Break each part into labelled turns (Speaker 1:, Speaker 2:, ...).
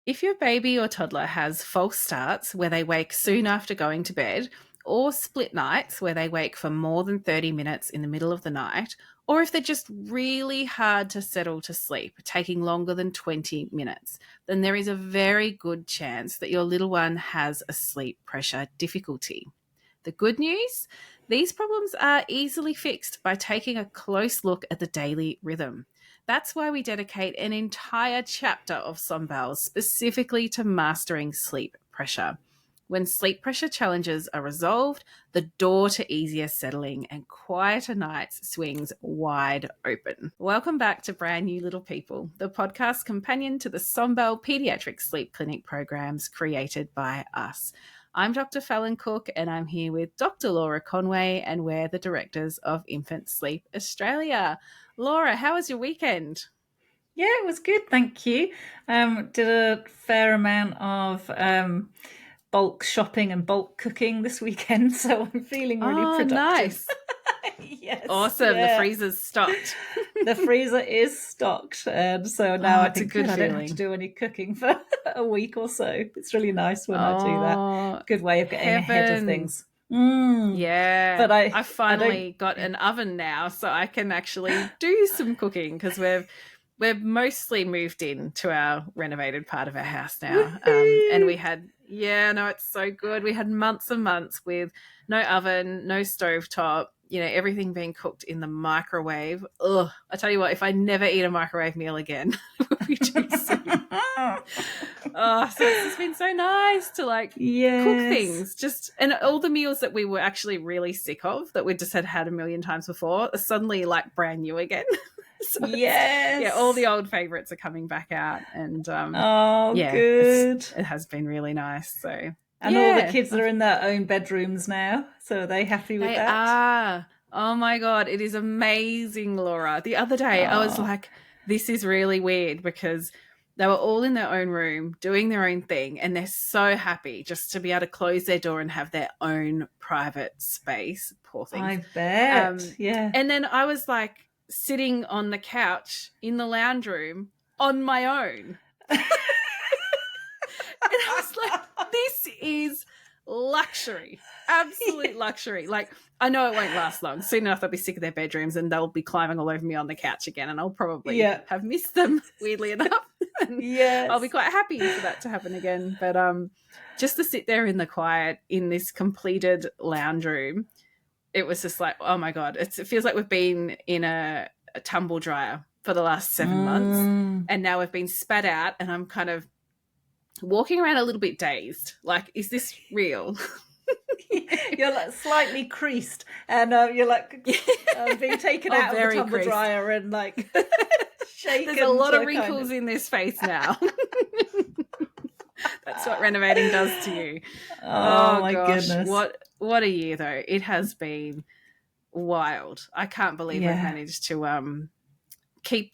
Speaker 1: If your baby or toddler has false starts where they wake soon after going to bed, or split nights where they wake for more than 30 minutes in the middle of the night, or if they're just really hard to settle to sleep, taking longer than 20 minutes, then there is a very good chance that your little one has a sleep pressure difficulty. The good news? These problems are easily fixed by taking a close look at the daily rhythm. That's why we dedicate an entire chapter of Sombals specifically to mastering sleep pressure. When sleep pressure challenges are resolved, the door to easier settling and quieter nights swings wide open. Welcome back to Brand New Little People, the podcast companion to the Sombal Pediatric Sleep Clinic programs created by us. I'm Dr Fallon Cook and I'm here with Dr Laura Conway, and we're the directors of Infant Sleep Australia. Laura, how was your weekend?
Speaker 2: Yeah, it was good, thank you. Did a fair amount of bulk shopping and bulk cooking this weekend, so I'm feeling really productive.
Speaker 1: Nice.
Speaker 2: Yes.
Speaker 1: Awesome.
Speaker 2: Yeah.
Speaker 1: The freezer's stocked.
Speaker 2: The freezer is stocked, and so now I think
Speaker 1: I
Speaker 2: don't have to do any cooking for a week or so. It's really nice when I do that. Good way of getting ahead of things.
Speaker 1: Yeah,
Speaker 2: but
Speaker 1: I finally got an oven now, so I can actually do some cooking because we've mostly moved into our renovated part of our house now. And we had, it's so good. We had months and months with no oven, no stovetop, everything being cooked in the microwave. Ugh, I tell you what, if I never eat a microwave meal again, it will be too soon. So it's just been so nice to cook things. And all the meals that we were actually really sick of, that we just had a million times before, are suddenly brand new again. So all the old favorites are coming back out, and
Speaker 2: good.
Speaker 1: It has been really nice. So
Speaker 2: and all the kids are in their own bedrooms now, so are they happy with that?
Speaker 1: They are. Oh my God, it is amazing, Laura. The other day I was like, this is really weird, because they were all in their own room doing their own thing, and they're so happy just to be able to close their door and have their own private space. Poor things.
Speaker 2: I bet. Yeah.
Speaker 1: And then I was sitting on the couch in the lounge room on my own. And I was like, this is luxury, absolute luxury. I know it won't last long. Soon enough they'll be sick of their bedrooms and they'll be climbing all over me on the couch again, and I'll probably have missed them, weirdly enough. I'll be quite happy for that to happen again. But just to sit there in the quiet in this completed lounge room, it was just oh my God, it feels like we've been in a tumble dryer for the last 7 months, and now we've been spat out, and I'm kind of walking around a little bit dazed. Is this real?
Speaker 2: You're slightly creased, and you're being taken out of the tumble dryer and shaken.
Speaker 1: There's a lot of wrinkles in this face now. That's what renovating does to you.
Speaker 2: Oh my goodness.
Speaker 1: What a year though. It has been wild. I can't believe we've managed to keep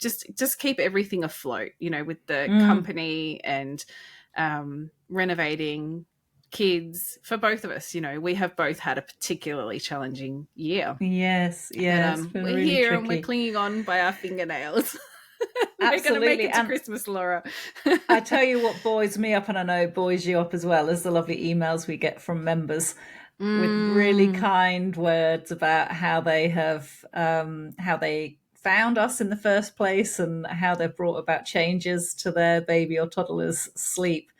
Speaker 1: keep everything afloat, with the company and renovating, kids, for both of us. We have both had a particularly challenging year.
Speaker 2: Yes.
Speaker 1: We're
Speaker 2: really
Speaker 1: here
Speaker 2: tricky.
Speaker 1: And we're clinging on by our fingernails. We're going to make it to Christmas, Laura.
Speaker 2: I tell you what buoys me up, and I know buoys you up as well, is the lovely emails we get from members with really kind words about how they have how they found us in the first place, and how they've brought about changes to their baby or toddler's sleep.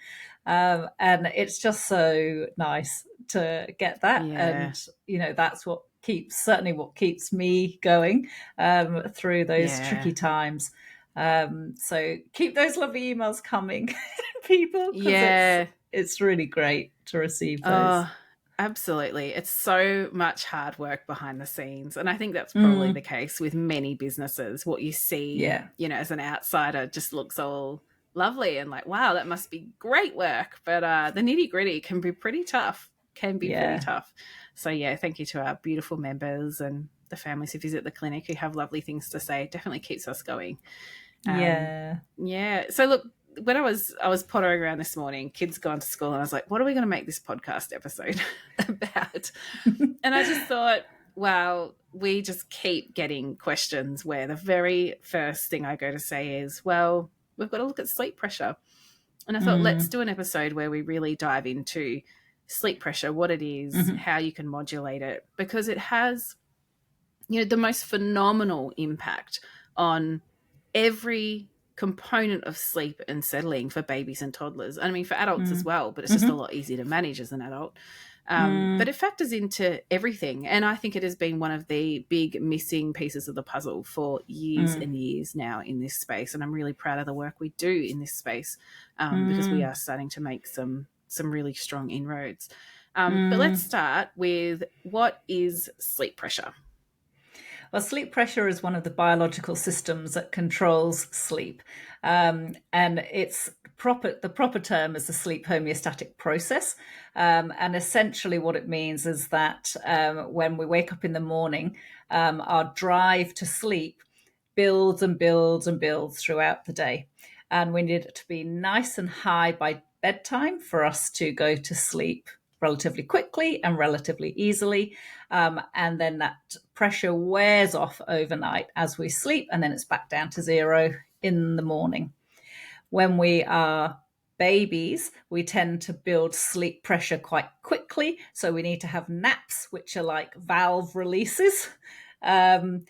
Speaker 2: And it's just so nice to get that. And that's what keeps me going through those tricky times. So keep those lovely emails coming, people. It's really great to receive those.
Speaker 1: Absolutely. It's so much hard work behind the scenes. And I think that's probably the case with many businesses. What you see, as an outsider, just looks all lovely and wow, that must be great work. But the nitty gritty can be pretty tough. Pretty tough. So thank you to our beautiful members and the families who visit the clinic who have lovely things to say. It definitely keeps us going. So look, when I was pottering around this morning, kids gone to school, and I was like, what are we going to make this podcast episode about? And I just thought, wow, we just keep getting questions where the very first thing I go to say is, well, we've got to look at sleep pressure. And I thought, let's do an episode where we really dive into sleep pressure, what it is,
Speaker 2: Mm-hmm.
Speaker 1: how you can modulate it, because it has, the most phenomenal impact on every component of sleep and settling for babies and toddlers. I mean, for adults as well, but it's just a
Speaker 2: Mm-hmm.
Speaker 1: lot easier to manage as an adult. But
Speaker 2: Mm,
Speaker 1: it factors into everything. And I think it has been one of the big missing pieces of the puzzle for years
Speaker 2: mm,
Speaker 1: and years now in this space. And I'm really proud of the work we do in this space, because we
Speaker 2: mm,
Speaker 1: are starting to make some really strong inroads. But let's
Speaker 2: mm.
Speaker 1: start with, what is sleep pressure?
Speaker 2: Well, sleep pressure is one of the biological systems that controls sleep. And the proper term is the sleep homeostatic process. And essentially what it means is that when we wake up in the morning, our drive to sleep builds and builds and builds throughout the day. And we need it to be nice and high by bedtime for us to go to sleep relatively quickly and relatively easily. And then that pressure wears off overnight as we sleep, and then it's back down to zero in the morning. When we are babies, we tend to build sleep pressure quite quickly. So we need to have naps, which are like valve releases. Um,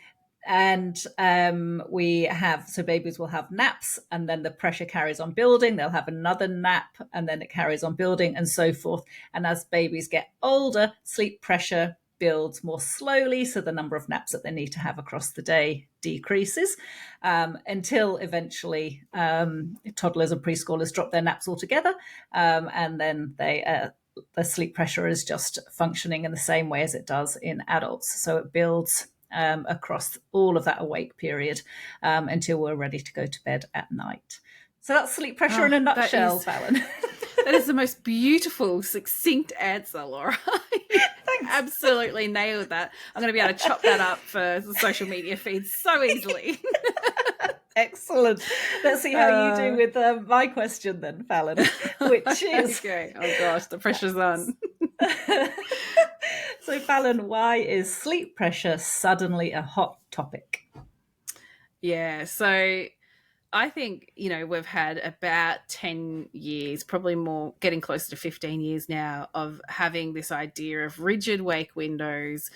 Speaker 2: so babies will have naps, and then the pressure carries on building. They'll have another nap, and then it carries on building, and so forth. And as babies get older, sleep pressure builds more slowly, so the number of naps that they need to have across the day decreases, until eventually toddlers and preschoolers drop their naps altogether, and then the sleep pressure is just functioning in the same way as it does in adults. So it builds across all of that awake period, until we're ready to go to bed at night. So that's sleep pressure
Speaker 1: Oh,
Speaker 2: in a
Speaker 1: that
Speaker 2: nutshell,
Speaker 1: is
Speaker 2: Fallon.
Speaker 1: that is the most beautiful, succinct answer, Laura. You
Speaker 2: Thanks.
Speaker 1: absolutely nailed that. I'm going to be able to chop that up for the social media feeds so easily.
Speaker 2: Excellent. Let's see how you do with my question then, Fallon, which is
Speaker 1: Okay. Oh gosh, the pressure's on.
Speaker 2: so, Fallon, why is sleep pressure suddenly a hot topic?
Speaker 1: Yeah. So I think, we've had about 10 years, probably more, getting closer to 15 years now, of having this idea of rigid wake windows,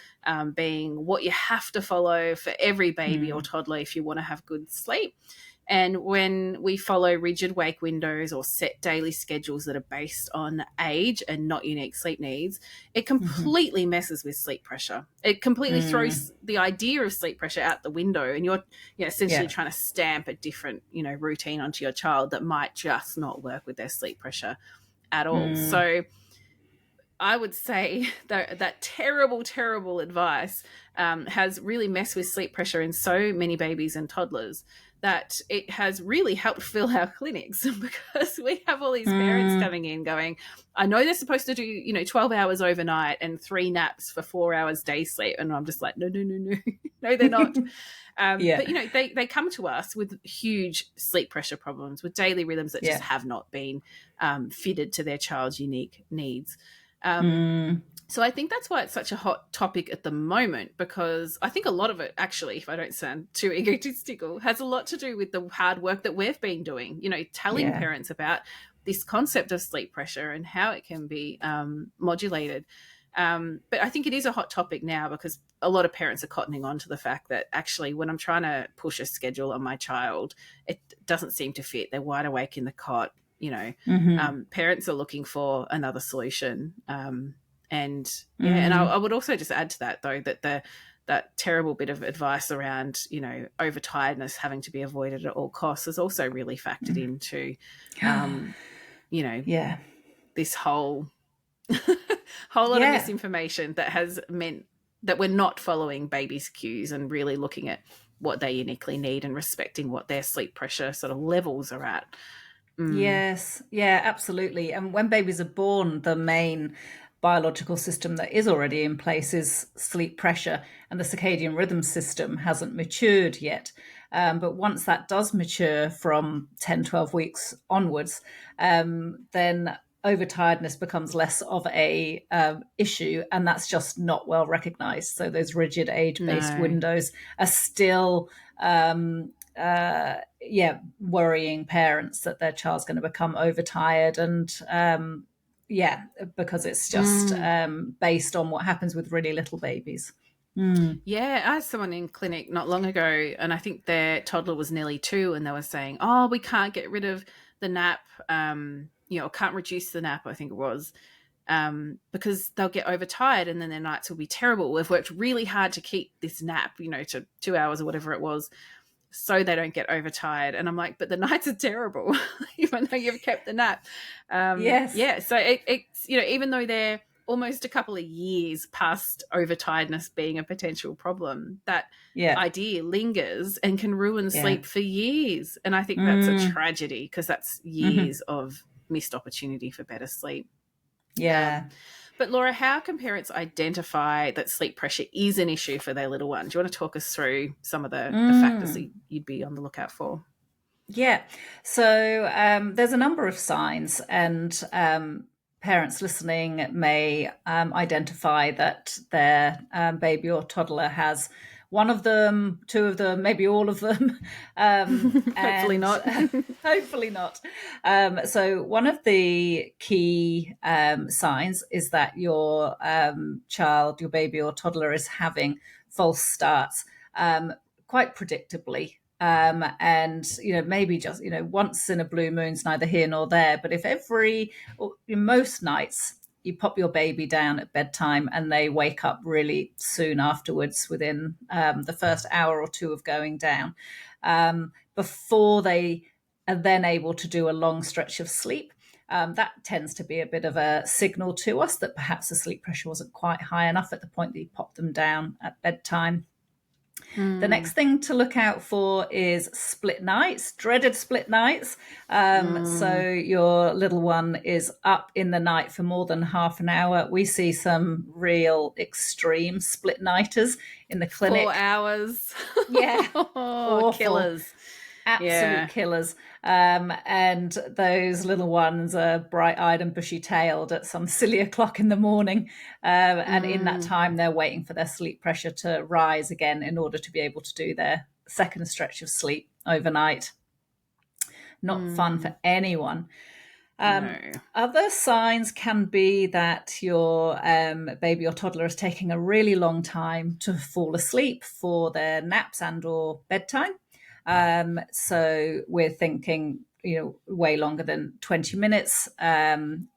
Speaker 1: being what you have to follow for every baby or
Speaker 2: Mm,
Speaker 1: toddler if you want to have good sleep. And when we follow rigid wake windows or set daily schedules that are based on age and not unique sleep needs, it
Speaker 2: mm-hmm,
Speaker 1: completely messes with sleep pressure. It completely
Speaker 2: mm,
Speaker 1: throws the idea of sleep pressure out the window, and you're essentially
Speaker 2: yeah.
Speaker 1: trying to stamp a different, routine onto your child that might just not work with their sleep pressure at all.
Speaker 2: Mm,
Speaker 1: So I would say that terrible, terrible advice has really messed with sleep pressure in so many babies and toddlers that it has really helped fill our clinics, because we have all these parents
Speaker 2: mm,
Speaker 1: coming in going, I know they're supposed to do, 12 hours overnight and 3 naps for 4 hours day sleep. And I'm just like, no, no, no, no, no, they're not.
Speaker 2: yeah.
Speaker 1: But, they come to us with huge sleep pressure problems, with daily rhythms that just
Speaker 2: Yeah.
Speaker 1: have not been fitted to their child's unique needs. Um,
Speaker 2: Mm,
Speaker 1: so I think that's why it's such a hot topic at the moment, because I think a lot of it, actually, if I don't sound too egotistical, has a lot to do with the hard work that we've been doing, telling
Speaker 2: yeah.
Speaker 1: parents about this concept of sleep pressure and how it can be modulated. But I think it is a hot topic now, because a lot of parents are cottoning on to the fact that, actually, when I'm trying to push a schedule on my child, it doesn't seem to fit. They're wide awake in the cot.
Speaker 2: Mm-hmm,
Speaker 1: Parents are looking for another solution. And yeah, and I
Speaker 2: mm,
Speaker 1: would also just add to that, though, that that terrible bit of advice around, overtiredness having to be avoided at all costs is also really factored
Speaker 2: mm.
Speaker 1: into, um, you know,
Speaker 2: Yeah.
Speaker 1: this whole whole lot of
Speaker 2: Yeah.
Speaker 1: misinformation that has meant that we're not following babies' cues and really looking at what they uniquely need and respecting what their sleep pressure sort of levels are at. Mm.
Speaker 2: Yes, yeah, absolutely. And when babies are born, the main biological system that is already in place is sleep pressure, and the circadian rhythm system hasn't matured yet. But once that does mature from 10, 12 weeks onwards, then overtiredness becomes less of a issue, and that's just not well recognized. So those rigid age-based
Speaker 1: No.
Speaker 2: windows are still worrying parents that their child's going to become overtired, and because it's just based on what happens with really little babies.
Speaker 1: Yeah, I had someone in clinic not long ago, and I think their toddler was nearly 2, and they were saying, "Oh, we can't get rid of the nap, can't reduce the nap." I think it was because they'll get overtired, and then their nights will be terrible. We've worked really hard to keep this nap, to 2 hours or whatever it was, so they don't get overtired. And I'm like, but the nights are terrible, even though you've kept the nap.
Speaker 2: Yes.
Speaker 1: Yeah, so it's even though they're almost a couple of years past overtiredness being a potential problem, that
Speaker 2: Yeah.
Speaker 1: idea lingers and can ruin
Speaker 2: Yeah.
Speaker 1: sleep for years. And I think that's a tragedy, because that's years of missed opportunity for better sleep.
Speaker 2: Yeah.
Speaker 1: But Laura, how can parents identify that sleep pressure is an issue for their little one? Do you want to talk us through some of the factors that you'd be on the lookout for?
Speaker 2: Yeah. So there's a number of signs, and parents listening may identify that their baby or toddler has one of them, two of them, maybe all of them.
Speaker 1: Hopefully not.
Speaker 2: Hopefully not. So one of the key signs is that your child, your baby or toddler, is having false starts quite predictably. And maybe just once in a blue moon's neither here nor there, but if most nights you pop your baby down at bedtime and they wake up really soon afterwards, within the first hour or two of going down, before they are then able to do a long stretch of sleep, that tends to be a bit of a signal to us that perhaps the sleep pressure wasn't quite high enough at the point that you popped them down at bedtime. The next thing to look out for is split nights, dreaded split nights. So your little one is up in the night for more than half an hour. We see some real extreme split nighters in the clinic.
Speaker 1: 4 hours.
Speaker 2: Yeah.
Speaker 1: Oh, killers.
Speaker 2: Absolute killers. And those little ones are bright-eyed and bushy-tailed at some silly o'clock in the morning. And in that time, they're waiting for their sleep pressure to rise again in order to be able to do their second stretch of sleep overnight. Not fun for anyone.
Speaker 1: No.
Speaker 2: Other signs can be that your baby or toddler is taking a really long time to fall asleep for their naps and or bedtime. So we're thinking, way longer than 20 minutes, and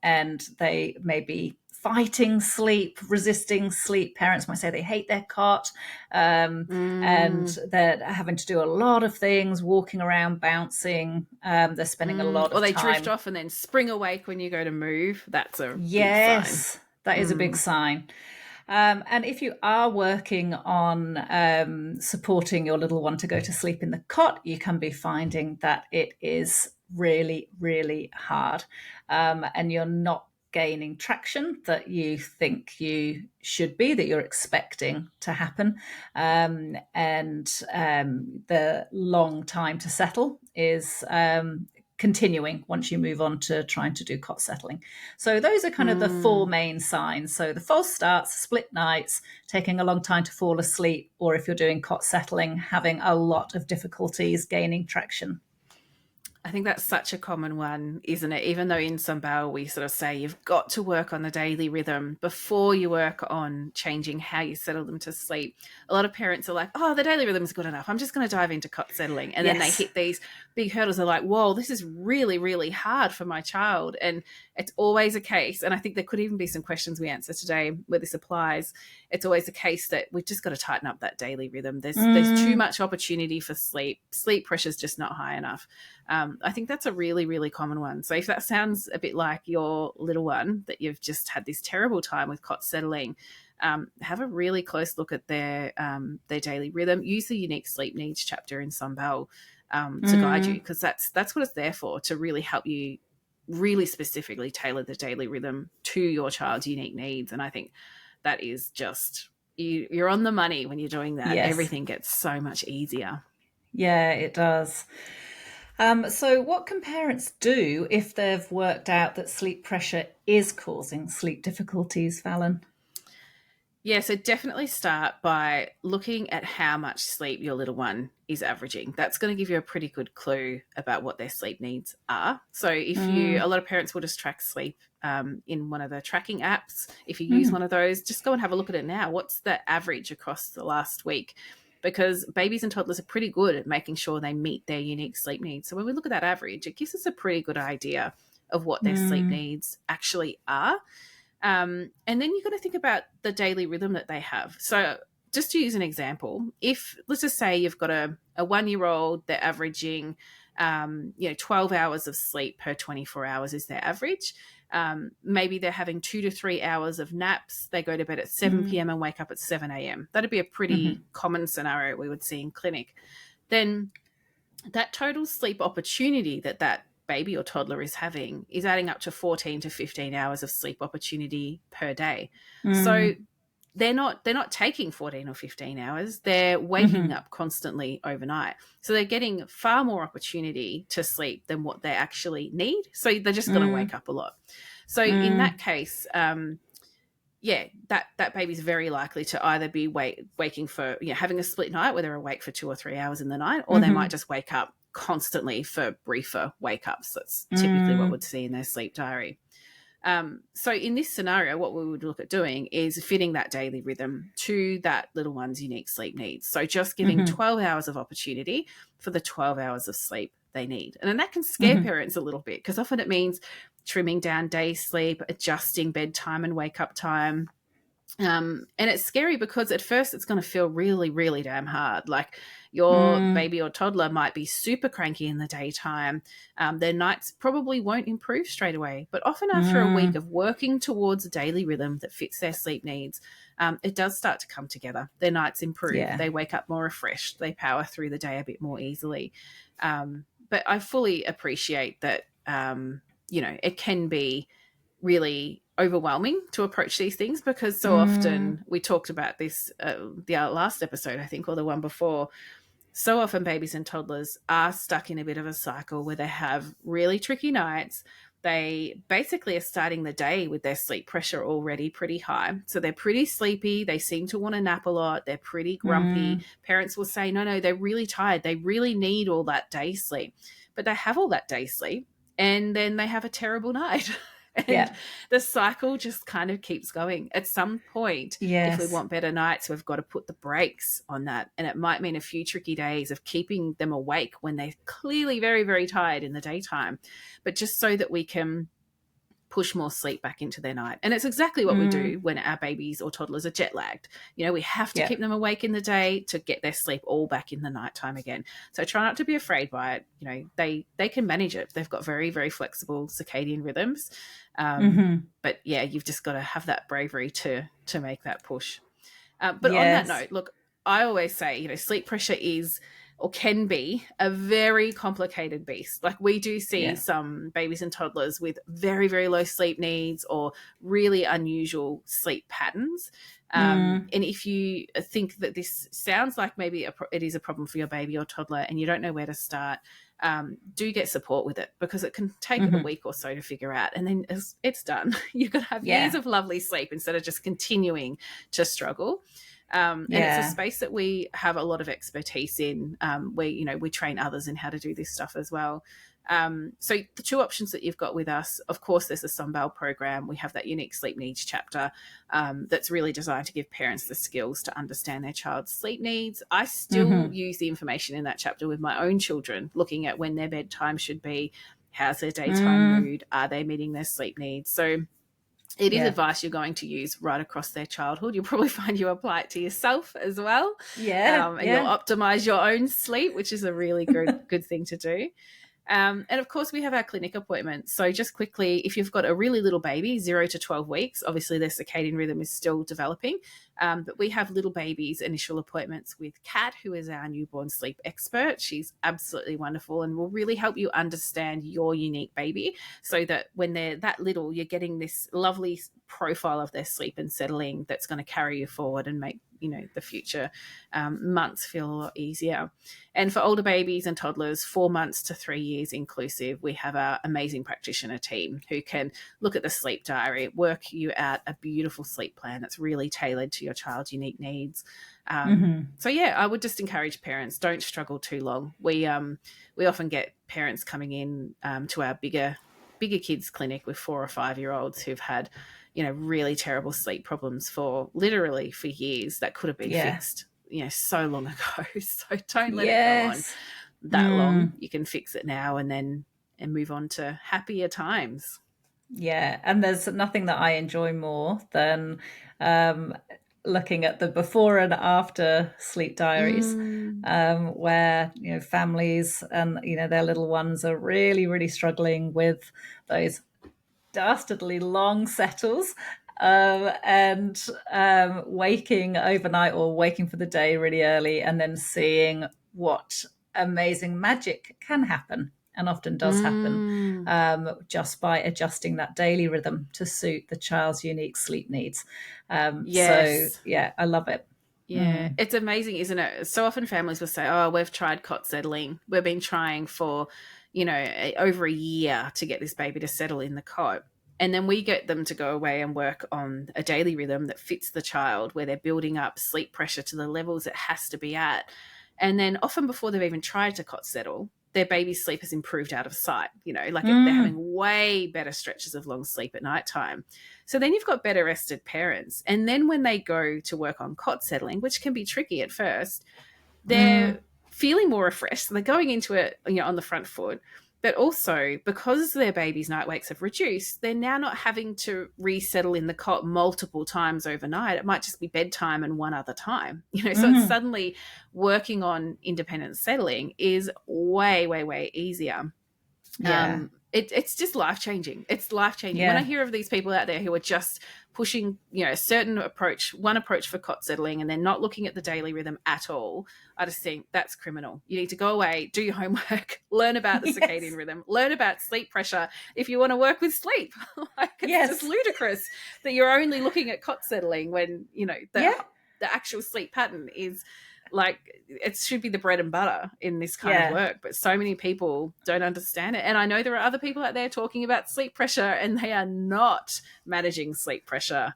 Speaker 2: they may be fighting sleep, resisting sleep. Parents might say they hate their cot, and they're having to do a lot of things, walking around, bouncing. They're spending a lot of time.
Speaker 1: Or they drift off and then spring awake when you go to move. That's a big sign.
Speaker 2: Yes, that is a big sign. And if you are working on supporting your little one to go to sleep in the cot, you can be finding that it is really, really hard. And you're not gaining traction that you think you should be, that you're expecting to happen. And the long time to settle is continuing once you move on to trying to do cot settling. So those are kind of the 4 main signs. So the false starts, split nights, taking a long time to fall asleep, or if you're doing cot settling, having a lot of difficulties gaining traction.
Speaker 1: I think that's such a common one, isn't it? Even though in Sunbow we sort of say you've got to work on the daily rhythm before you work on changing how you settle them to sleep. A lot of parents are like, oh, the daily rhythm is good enough, I'm just going to dive into cot settling. And then they hit these big hurdles. They're like, whoa, this is really, really hard for my child. And it's always a case, and I think there could even be some questions we answer today where this applies. It's always a case that we've just got to tighten up that daily rhythm. There's too much opportunity for sleep. Sleep pressure's just not high enough. I think that's a really, really common one. So if that sounds a bit like your little one, that you've just had this terrible time with cot settling, have a really close look at their daily rhythm. Use the unique sleep needs chapter in Sunbell to guide you, because that's what it's there for, to really help you really specifically tailor the daily rhythm to your child's unique needs. And I think that is just, you're on the money when you're doing that.
Speaker 2: Yes.
Speaker 1: Everything gets so much easier.
Speaker 2: Yeah, it does. So what can parents do if they've worked out that sleep pressure is causing sleep difficulties, Fallon?
Speaker 1: Yeah, so definitely start by looking at how much sleep your little one is averaging. That's going to give you a pretty good clue about what their sleep needs are. So, a
Speaker 2: Mm,
Speaker 1: lot of parents will just track sleep in one of the tracking apps. If you use one
Speaker 2: mm,
Speaker 1: of those, just go and have a look at it now. What's the average across the last week? Because babies and toddlers are pretty good at making sure they meet their unique sleep needs. So, when we look at that average, it gives us a pretty good idea of what their sleep
Speaker 2: mm,
Speaker 1: needs actually are. And then you've got to think about the daily rhythm that they have. So, just to use an example, if let's just say you've got a 1 year old, they're averaging, 12 hours of sleep per 24 hours is their average. Maybe they're having 2 to 3 hours of naps. They go to bed at 7
Speaker 2: mm,
Speaker 1: p.m. and wake up at 7 a.m. That'd be a pretty
Speaker 2: mhm,
Speaker 1: common scenario we would see in clinic. Then that total sleep opportunity that baby or toddler is having is adding up to 14 to 15 hours of sleep opportunity per day. So
Speaker 2: mm,
Speaker 1: they're not taking 14 or 15 hours, they're waking
Speaker 2: mhm,
Speaker 1: up constantly overnight, so they're getting far more opportunity to sleep than what they actually need, so they're just going to wake
Speaker 2: mm,
Speaker 1: up a lot. So in that
Speaker 2: mm,
Speaker 1: case, yeah, that baby's very likely to either be waking for, having a split night where they're awake for 2 or 3 hours in the night, or they might
Speaker 2: mhm,
Speaker 1: just wake up constantly for briefer wake ups. That's typically what we'd
Speaker 2: mm,
Speaker 1: see in their sleep diary. So in this scenario, what we would look at doing is fitting that daily rhythm to that little one's unique sleep needs. So just giving
Speaker 2: mhm,
Speaker 1: 12 hours of opportunity for the 12 hours of sleep they need. And then that can scare
Speaker 2: mhm,
Speaker 1: parents a little bit because often it means trimming down day sleep, adjusting bedtime and wake up time, and it's scary because at first it's going to feel really, really damn hard. Like your
Speaker 2: mm,
Speaker 1: baby or toddler might be super cranky in the daytime. Their nights probably won't improve straight away. But often after a week
Speaker 2: mm.
Speaker 1: of working towards a daily rhythm that fits their sleep needs, it does start to come together. Their nights improve.
Speaker 2: Yeah.
Speaker 1: They wake up more refreshed. They power through the day a bit more easily. But I fully appreciate that, it can be really overwhelming to approach these things because so
Speaker 2: Mm,
Speaker 1: often we talked about this, the last episode, I think, or the one before. So often babies and toddlers are stuck in a bit of a cycle where they have really tricky nights. They basically are starting the day with their sleep pressure already pretty high. So they're pretty sleepy. They seem to want to nap a lot. They're pretty grumpy.
Speaker 2: mm,
Speaker 1: Parents will say, no, they're really tired. They really need all that day sleep. But they have all that day sleep and then they have a terrible night. And
Speaker 2: yeah.
Speaker 1: the cycle just kind of keeps going. At some point, if we
Speaker 2: Yes.
Speaker 1: want better nights, we've got to put the brakes on that. And it might mean a few tricky days of keeping them awake when they're clearly very, very tired in the daytime, but just so that we can push more sleep back into their night. And it's exactly what we
Speaker 2: Mm,
Speaker 1: do when our babies or toddlers are jet lagged. We have to
Speaker 2: yeah.
Speaker 1: keep them awake in the day to get their sleep all back in the nighttime again. So try not to be afraid by it. They can manage it. They've got very, very flexible circadian rhythms.
Speaker 2: Mhm.
Speaker 1: But yeah, you've just got to have that bravery to make that push. But on that
Speaker 2: Yes.
Speaker 1: note, look, I always say, sleep pressure is or can be a very complicated beast. Like we do see
Speaker 2: Yeah.
Speaker 1: some babies and toddlers with very, very low sleep needs or really unusual sleep patterns.
Speaker 2: Mm,
Speaker 1: And if you think that this sounds like maybe it is a problem for your baby or toddler and you don't know where to start, do get support with it because it can take a
Speaker 2: mhm.
Speaker 1: week or so to figure out. And then it's done. You're going to have years
Speaker 2: Yeah.
Speaker 1: of lovely sleep instead of just continuing to struggle. And it's a
Speaker 2: Yeah.
Speaker 1: space that we have a lot of expertise in. We train others in how to do this stuff as well. So the two options that you've got with us, of course, there's a Sunbelt program. We have that unique sleep needs chapter that's really designed to give parents the skills to understand their child's sleep needs. I still
Speaker 2: Mhm.
Speaker 1: use the information in that chapter with my own children, looking at when their bedtime should be, how's their daytime
Speaker 2: Mm,
Speaker 1: mood, are they meeting their sleep needs. So it is
Speaker 2: yeah.
Speaker 1: advice you're going to use right across their childhood. You'll probably find you apply it to yourself as well,
Speaker 2: Yeah.
Speaker 1: and you'll
Speaker 2: Yeah.
Speaker 1: optimize your own sleep, which is a really good thing to do. And of course, we have our clinic appointments. So, just quickly, if you've got a really little baby, 0 to 12 weeks, obviously their circadian rhythm is still developing. But we have little babies' initial appointments with Kat, who is our newborn sleep expert. She's absolutely wonderful and will really help you understand your unique baby so that when they're that little, you're getting this lovely profile of their sleep and settling that's going to carry you forward and make the future months feel a lot easier. And for older babies and toddlers, 4 months to 3 years inclusive, we have our amazing practitioner team who can look at the sleep diary, work you out a beautiful sleep plan that's really tailored to your child's unique needs. So yeah, I would just encourage parents, don't struggle too long. We often get parents coming in to our bigger kids clinic with 4 or 5 year olds who've had really terrible sleep problems for years that could have been
Speaker 2: Yeah.
Speaker 1: fixed so long ago. So don't let it go on
Speaker 2: Yes.
Speaker 1: that long. You can fix it now and move on to happier times.
Speaker 2: Yeah, and there's nothing that I enjoy more than um, looking at the before and after sleep diaries,
Speaker 1: Mm.
Speaker 2: where families and their little ones are really, really struggling with those dastardly long settles, and waking overnight or waking for the day really early, and then seeing what amazing magic can happen and often does happen,
Speaker 1: Mm.
Speaker 2: just by adjusting that daily rhythm to suit the child's unique sleep needs. So
Speaker 1: Yes.
Speaker 2: yeah, I love it.
Speaker 1: Yeah, it's amazing, isn't it? So often families will say, "Oh, we've tried cot settling. We've been trying for, over a year to get this baby to settle in the cot." And then we get them to go away and work on a daily rhythm that fits the child, where they're building up sleep pressure to the levels it has to be at. And then often before they've even tried to cot settle, their baby's sleep has improved out of sight. They're having way better stretches of long sleep at night time. So then you've got better rested parents. And then when they go to work on cot settling, which can be tricky at first, they're feeling more refreshed. So they're going into it, on the front foot. But also, because their baby's night wakes have reduced, they're now not having to resettle in the cot multiple times overnight. It might just be bedtime and one other time. So it's suddenly working on independent settling is way, way, way easier.
Speaker 2: Yeah.
Speaker 1: It's just life-changing. It's life-changing. When I
Speaker 2: Yeah.
Speaker 1: hear of these people out there who are just pushing, a certain approach, one approach for cot settling, and they're not looking at the daily rhythm at all, I just think that's criminal. You need to go away, do your homework, learn about the circadian rhythm, learn about sleep pressure if you want to work with sleep. It's just ludicrous that you're only looking at cot settling when, the actual sleep pattern is it should be the bread and butter in this kind of work, but so many people don't understand it. And I know there are other people out there talking about sleep pressure and they are not managing sleep pressure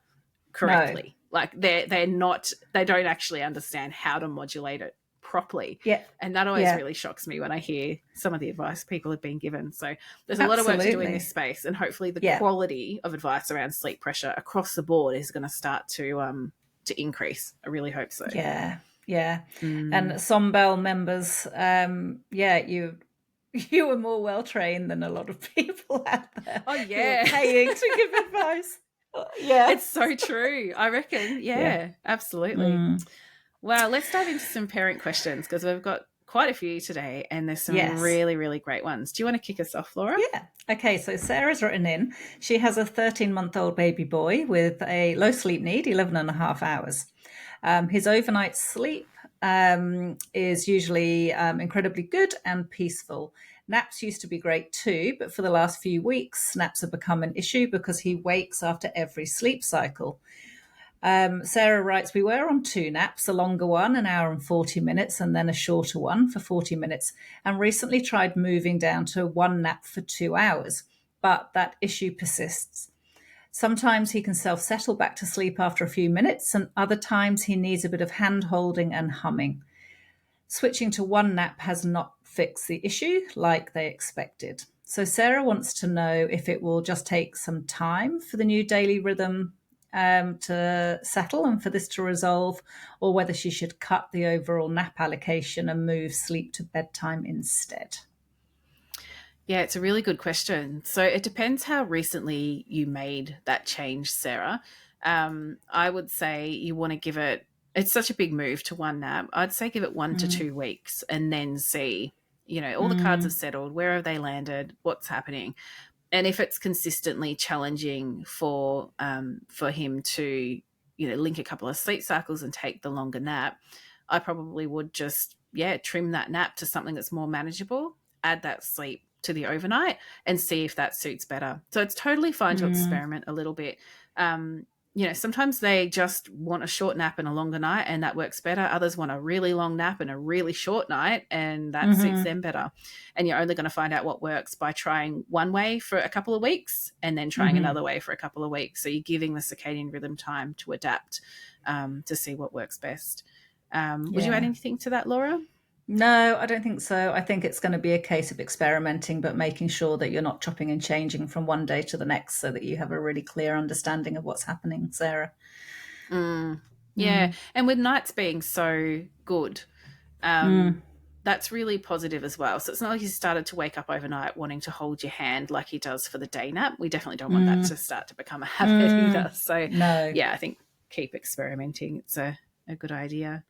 Speaker 1: correctly. No. They don't actually understand how to modulate it properly.
Speaker 2: Yeah.
Speaker 1: And that always really shocks me when I hear some of the advice people have been given. So there's a lot of work to do in this space, and hopefully the quality of advice around sleep pressure across the board is going to start to increase. I really hope so.
Speaker 2: Yeah. Yeah. And Sombel members, you were more well trained than a lot of people out there.
Speaker 1: Oh yeah,
Speaker 2: paying to give advice.
Speaker 1: Yeah, it's so true. I reckon. Yeah. Absolutely. Well, let's dive into some parent questions because we've got quite a few today, and there's some really, really great ones. Do you want to kick us off, Laura?
Speaker 2: Yeah. Okay, so Sarah's written in. She has a 13-month-old baby boy with a low sleep need, 11 and a half hours. His overnight sleep is usually incredibly good and peaceful. Naps used to be great too, but for the last few weeks, naps have become an issue because he wakes after every sleep cycle. Sarah writes, we were on 2 naps, a longer one, an hour and 40 minutes, and then a shorter one for 40 minutes, and recently tried moving down to 1 nap for 2 hours, but that issue persists. Sometimes he can self-settle back to sleep after a few minutes, and other times he needs a bit of hand-holding and humming. Switching to 1 nap has not fixed the issue like they expected. So Sarah wants to know if it will just take some time for the new daily rhythm to settle and for this to resolve, or whether she should cut the overall nap allocation and move sleep to bedtime instead.
Speaker 1: Yeah, it's a really good question. So it depends how recently you made that change, Sarah. I would say you want to give it's such a big move to 1 nap. I'd say give it 1 to 2 weeks and then see, all the cards have settled. Where have they landed? What's happening? And if it's consistently challenging for him to, link a couple of sleep cycles and take the longer nap, I probably would just, trim that nap to something that's more manageable, add that sleep to the overnight and see if that suits better. So it's totally fine to experiment a little bit. sometimes they just want a short nap and a longer night, and that works better. Others want a really long nap and a really short night, and that suits them better. And you're only going to find out what works by trying one way for a couple of weeks and then trying another way for a couple of weeks. So you're giving the circadian rhythm time to adapt, to see what works best. Would you add anything to that, Laura?
Speaker 2: No, I don't think so. I think it's going to be a case of experimenting, but making sure that you're not chopping and changing from one day to the next so that you have a really clear understanding of what's happening, Sarah.
Speaker 1: Yeah. And with nights being so good, that's really positive as well. So it's not like he started to wake up overnight wanting to hold your hand like he does for the day nap. We definitely don't want that to start to become a habit either. So,
Speaker 2: No.
Speaker 1: yeah, I think keep experimenting. It's a good idea.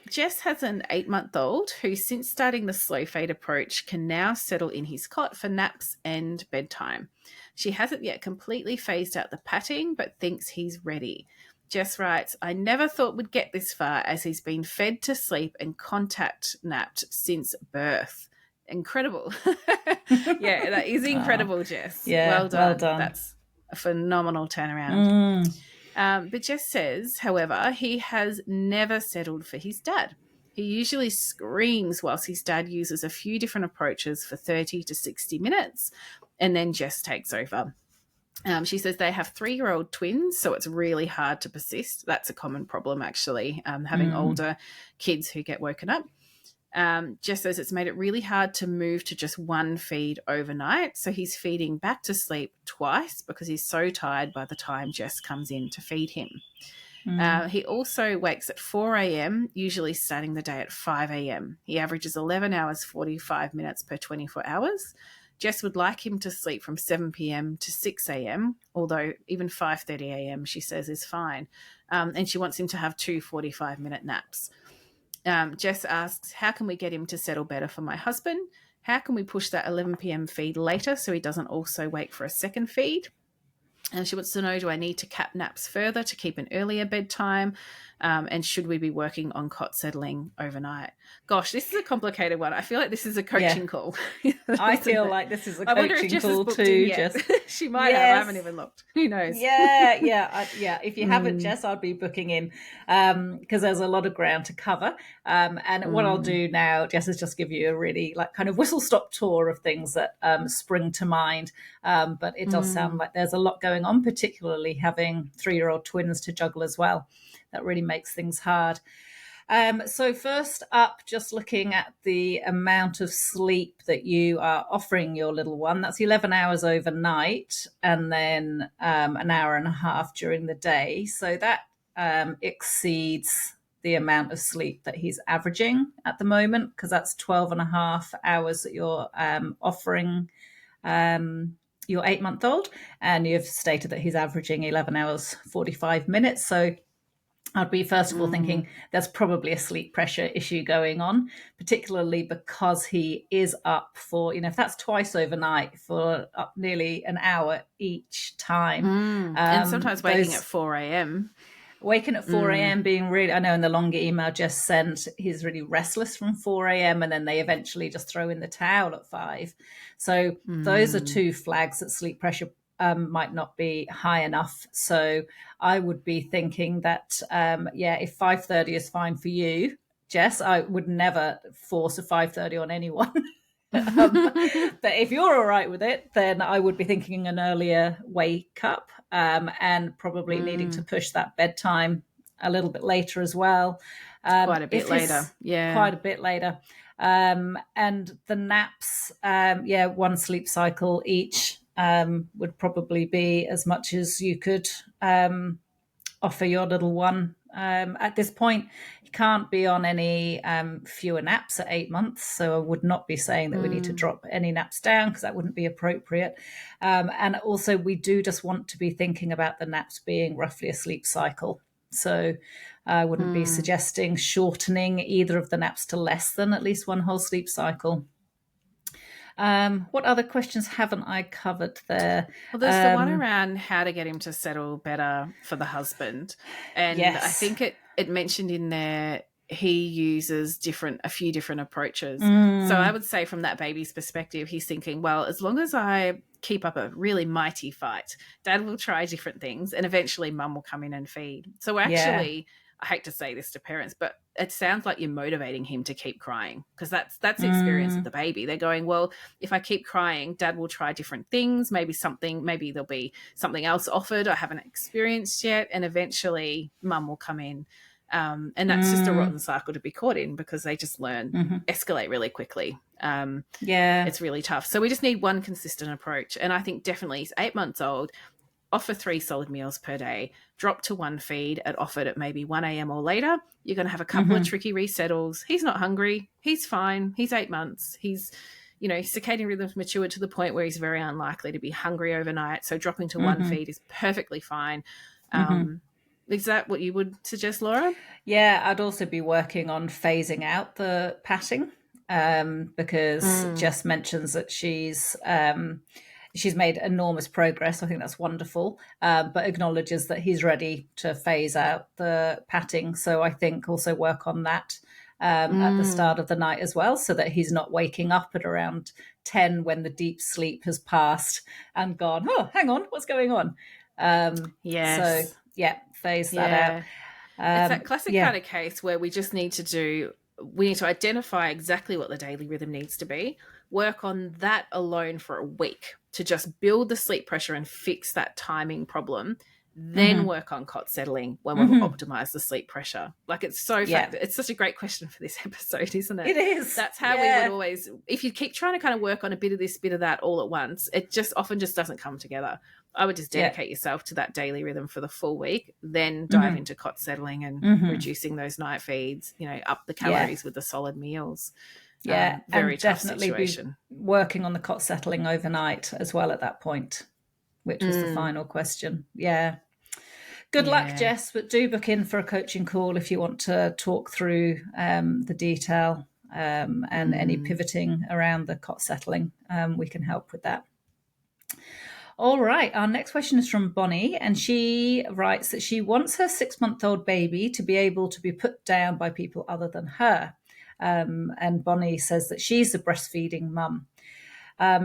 Speaker 1: Jess has an 8-month-old who, since starting the slow fade approach, can now settle in his cot for naps and bedtime. She hasn't yet completely phased out the patting, but thinks he's ready. Jess writes, I never thought we'd get this far, as he's been fed to sleep and contact napped since birth. Incredible. Yeah, that is incredible, Jess.
Speaker 2: Yeah,
Speaker 1: well done.
Speaker 2: well done.
Speaker 1: That's a phenomenal turnaround. But Jess says, however, he has never settled for his dad. He usually screams whilst his dad uses a few different approaches for 30 to 60 minutes, and then Jess takes over. She says they have 3-year-old twins, so it's really hard to persist. That's a common problem, actually, having older kids who get woken up. Jess says it's made it really hard to move to just one feed overnight. So he's feeding back to sleep twice because he's so tired by the time Jess comes in to feed him. He also wakes at 4 a.m., usually starting the day at 5 a.m. He averages 11 hours, 45 minutes per 24 hours. Jess would like him to sleep from 7 p.m. to 6 a.m., although even 5:30 a.m., she says, is fine. And she wants him to have 2 45-minute naps. Jess asks, how can we get him to settle better for my husband? How can we push that 11 p.m. feed later so he doesn't also wake for a second feed? And she wants to know, do I need to cap naps further to keep an earlier bedtime? And should we be working on cot settling overnight? Gosh, this is a complicated one. I feel like this is a coaching call.
Speaker 2: I feel like this is a coaching call too, Jess.
Speaker 1: She might have. I haven't even looked. Who knows?
Speaker 2: Yeah. If you haven't, Jess, I'd be booking in because there's a lot of ground to cover. And what I'll do now, Jess, is just give you a really kind of whistle-stop tour of things that spring to mind. But it does sound like there's a lot going on, particularly having 3-year-old twins to juggle as well. That really makes things hard. So first up, just looking at the amount of sleep that you are offering your little one. That's 11 hours overnight and then an hour and a half during the day. So that exceeds the amount of sleep that he's averaging at the moment, because that's 12 and a half hours that you're offering your 8-month-old. And you've stated that he's averaging 11 hours, 45 minutes. So I'd be first of all thinking there's probably a sleep pressure issue going on, particularly because he is up for, if that's twice overnight for up nearly an hour each time.
Speaker 1: And sometimes waking at 4 a.m.
Speaker 2: Waking at 4 a.m. being really, I know in the longer email Jess sent, he's really restless from 4 a.m. and then they eventually just throw in the towel at 5. So those are 2 flags that sleep pressure might not be high enough. So I would be thinking that, if 5:30 is fine for you, Jess, I would never force a 5:30 on anyone. But if you're all right with it, then I would be thinking an earlier wake up and probably needing to push that bedtime a little bit later as well.
Speaker 1: Quite a bit later. Yeah.
Speaker 2: Quite a bit later. And the naps, 1 sleep cycle each would probably be as much as you could offer your little one. At this point, you can't be on any fewer naps at 8 months, so I would not be saying that we need to drop any naps down because that wouldn't be appropriate. And also, we do just want to be thinking about the naps being roughly a sleep cycle. So I wouldn't be suggesting shortening either of the naps to less than at least 1 whole sleep cycle. What other questions haven't I covered there?
Speaker 1: Well, there's the one around how to get him to settle better for the husband. And
Speaker 2: yes.
Speaker 1: I think it mentioned in there he uses a few different approaches. So I
Speaker 2: Mm.
Speaker 1: would say from that baby's perspective, he's thinking, well, as long as I keep up a really mighty fight, dad will try different things and eventually mum will come in and feed. So
Speaker 2: Yeah.
Speaker 1: actually, I hate to say this to parents, but it sounds like you're motivating him to keep crying, because that's the experience of
Speaker 2: Mm.
Speaker 1: the baby. They're going, well, if I keep crying, dad will try different things, maybe there'll be something else offered I haven't experienced yet, and eventually mum will come in. And that's just a
Speaker 2: Mm.
Speaker 1: rotten cycle to be caught in, because they just
Speaker 2: Mm-hmm.
Speaker 1: escalate really quickly.
Speaker 2: Yeah.
Speaker 1: It's really tough. So we just need one consistent approach. And I think definitely he's 8 months old. Offer 3 solid meals per day, drop to 1 feed at offered at maybe 1 a.m. or later. You're going to have a couple of
Speaker 2: Mm-hmm.
Speaker 1: tricky resettles. He's not hungry. He's fine. He's 8 months. Circadian rhythms matured to the point where he's very unlikely to be hungry overnight. So dropping to 1
Speaker 2: Mm-hmm.
Speaker 1: feed is perfectly fine.
Speaker 2: Mm-hmm.
Speaker 1: Is that what you would suggest, Laura?
Speaker 2: Yeah, I'd also be working on phasing out the patting, because
Speaker 1: Mm,
Speaker 2: Jess mentions that she's made enormous progress. I think that's wonderful, but acknowledges that he's ready to phase out the patting. So I think also work on that at the
Speaker 1: mm,
Speaker 2: start of the night as well, so that he's not waking up at around 10 when the deep sleep has passed and gone, oh, hang on, what's going on? So
Speaker 1: yes.
Speaker 2: yeah, phase that out.
Speaker 1: Yeah. It's that classic
Speaker 2: Yeah.
Speaker 1: kind of case where we need to identify exactly what the daily rhythm needs to be, work on that alone for a week to just build the sleep pressure and fix that timing problem, then
Speaker 2: Mm-hmm.
Speaker 1: work on cot settling when we've
Speaker 2: Mm-hmm.
Speaker 1: optimized the sleep pressure. Like,
Speaker 2: Yeah.
Speaker 1: it's such a great question for this episode, isn't it?
Speaker 2: It is.
Speaker 1: That's how we would
Speaker 2: Yeah.
Speaker 1: always, if you keep trying to kind of work on a bit of this, bit of that all at once, it just often just doesn't come together. I would just
Speaker 2: Yeah.
Speaker 1: dedicate yourself to that daily rhythm for the full week, then dive
Speaker 2: Mm-hmm.
Speaker 1: into cot settling and
Speaker 2: Mm-hmm.
Speaker 1: reducing those night feeds, up the
Speaker 2: Yeah.
Speaker 1: calories with the solid meals.
Speaker 2: Yeah.
Speaker 1: Very
Speaker 2: And
Speaker 1: tough
Speaker 2: definitely be
Speaker 1: situation.
Speaker 2: working on the cot settling overnight as well at that point, which was the
Speaker 1: Mm,
Speaker 2: final question. Yeah. Good luck,
Speaker 1: yeah.
Speaker 2: Jess, but do book in for a coaching call if you want to talk through the detail and any
Speaker 1: Mm.
Speaker 2: pivoting around the cot settling. We can help with that. All right. Our next question is from Bonnie, and she writes that she wants her 6-month-old baby to be able to be put down by people other than her. And Bonnie says that she's the breastfeeding mum.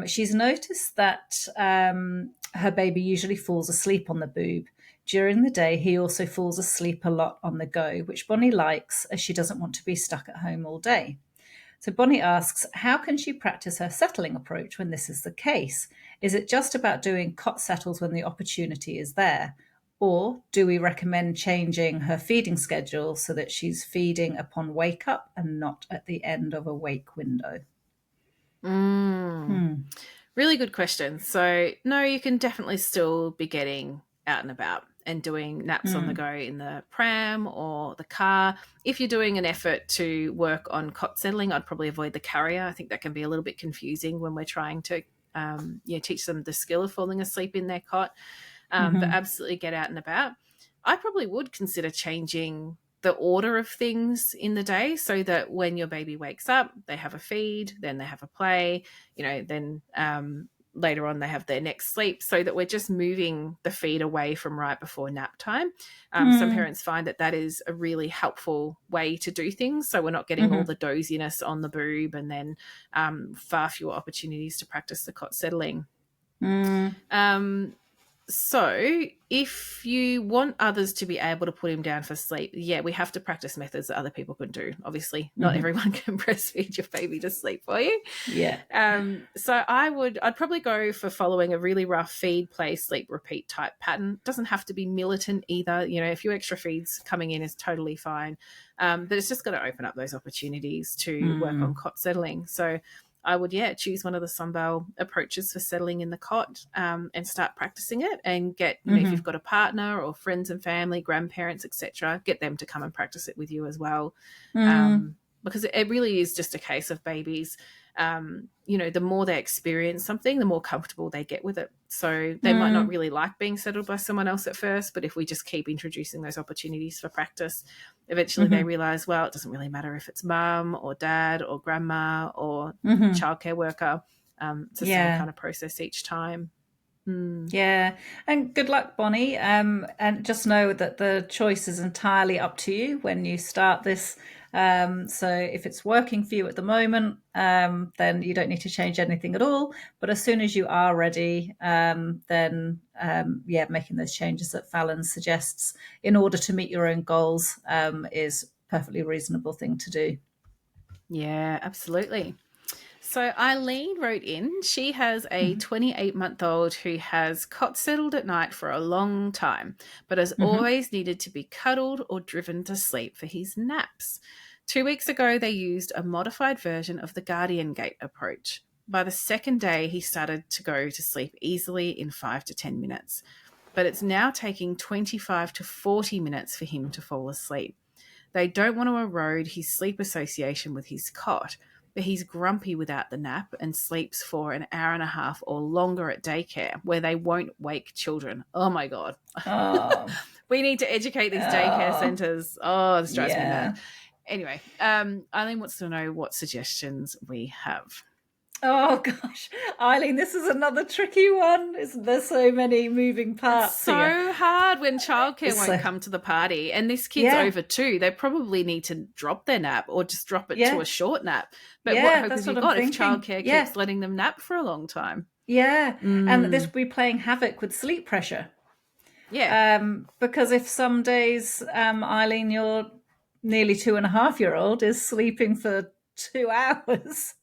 Speaker 2: She's noticed that her baby usually falls asleep on the boob. During the day, he also falls asleep a lot on the go, which Bonnie likes as she doesn't want to be stuck at home all day. So Bonnie asks, how can she practice her settling approach when this is the case? Is it just about doing cot settles when the opportunity is there? Or do we recommend changing her feeding schedule so that she's feeding upon wake up and not at the end of a wake window?
Speaker 1: Mm.
Speaker 2: Hmm.
Speaker 1: Really good question. So, no, you can definitely still be getting out and about and doing naps on the
Speaker 2: Hmm.
Speaker 1: go in the pram or the car. If you're doing an effort to work on cot settling, I'd probably avoid the carrier. I think that can be a little bit confusing when we're trying to teach them the skill of falling asleep in their cot. But
Speaker 2: Mm-hmm.
Speaker 1: absolutely get out and about. I probably would consider changing the order of things in the day so that when your baby wakes up, they have a feed, then they have a play, then later on they have their next sleep, so that we're just moving the feed away from right before nap time. Some
Speaker 2: Mm-hmm.
Speaker 1: parents find that that is a really helpful way to do things, so we're not getting all
Speaker 2: Mm-hmm.
Speaker 1: the doziness on the boob, and then far fewer opportunities to practice the cot settling.
Speaker 2: Mm-hmm.
Speaker 1: Um, so, if you want others to be able to put him down for sleep, yeah, we have to practice methods that other people can do. Obviously, not
Speaker 2: Mm-hmm.
Speaker 1: everyone can breastfeed your baby to sleep for you.
Speaker 2: Yeah.
Speaker 1: So I'd probably go for following a really rough feed, play, sleep, repeat type pattern. It doesn't have to be militant either. A few extra feeds coming in is totally fine. But it's just got to open up those opportunities to work on
Speaker 2: Mm.
Speaker 1: cot settling. So I would, choose one of the Sunbell approaches for settling in the cot, and start practicing it, and get, if
Speaker 2: Mm-hmm.
Speaker 1: you've got a partner or friends and family, grandparents, etc., get them to come and practice it with you as well.
Speaker 2: Mm.
Speaker 1: Because it really is just a case of babies. The more they experience something, the more comfortable they get with it. So they might not
Speaker 2: Mm.
Speaker 1: really like being settled by someone else at first, but if we just keep introducing those opportunities for practice, eventually they
Speaker 2: Mm-hmm.
Speaker 1: realize, well, it doesn't really matter if it's mum or dad or grandma or
Speaker 2: Mm-hmm.
Speaker 1: childcare worker. It's the same
Speaker 2: Yeah.
Speaker 1: kind of process each time. Mm.
Speaker 2: Yeah, and good luck, Bonnie. And just know that the choice is entirely up to you when you start this So if it's working for you at the moment, then you don't need to change anything at all. But as soon as you are ready, then making those changes that Fallon suggests in order to meet your own goals is a perfectly reasonable thing to do.
Speaker 1: Yeah, absolutely. So Eileen wrote in, she has a
Speaker 2: Mm-hmm.
Speaker 1: 28-month-old who has cot settled at night for a long time, but has
Speaker 2: Mm-hmm.
Speaker 1: always needed to be cuddled or driven to sleep for his naps. 2 weeks ago, they used a modified version of the Guardian Gate approach. By the second day, he started to go to sleep easily in 5 to 10 minutes, but it's now taking 25 to 40 minutes for him to fall asleep. They don't want to erode his sleep association with his cot, but he's grumpy without the nap and sleeps for an hour and a half or longer at daycare where they won't wake children. Oh my God.
Speaker 2: Oh,
Speaker 1: We need to educate these daycare
Speaker 2: oh,
Speaker 1: centres. Oh, this drives me
Speaker 2: yeah.
Speaker 1: mad. Anyway, Eileen wants to know what suggestions we have.
Speaker 2: Oh gosh, Eileen, this is another tricky one. Isn't there so many moving
Speaker 1: It's
Speaker 2: parts here?
Speaker 1: so hard when childcare
Speaker 2: It's
Speaker 1: won't
Speaker 2: so
Speaker 1: come to the party. And this kid's
Speaker 2: yeah,
Speaker 1: over too. They probably need to drop their nap or just drop it to
Speaker 2: yeah,
Speaker 1: a short nap. But what
Speaker 2: yeah.
Speaker 1: hope
Speaker 2: That's
Speaker 1: have you
Speaker 2: what I'm
Speaker 1: got if
Speaker 2: thinking.
Speaker 1: childcare
Speaker 2: Yeah,
Speaker 1: keeps letting them nap for a long time?
Speaker 2: yeah, and this
Speaker 1: Mm,
Speaker 2: will be playing havoc with sleep pressure.
Speaker 1: yeah.
Speaker 2: Because if some days, Eileen, your nearly 2.5 year old is sleeping for 2 hours,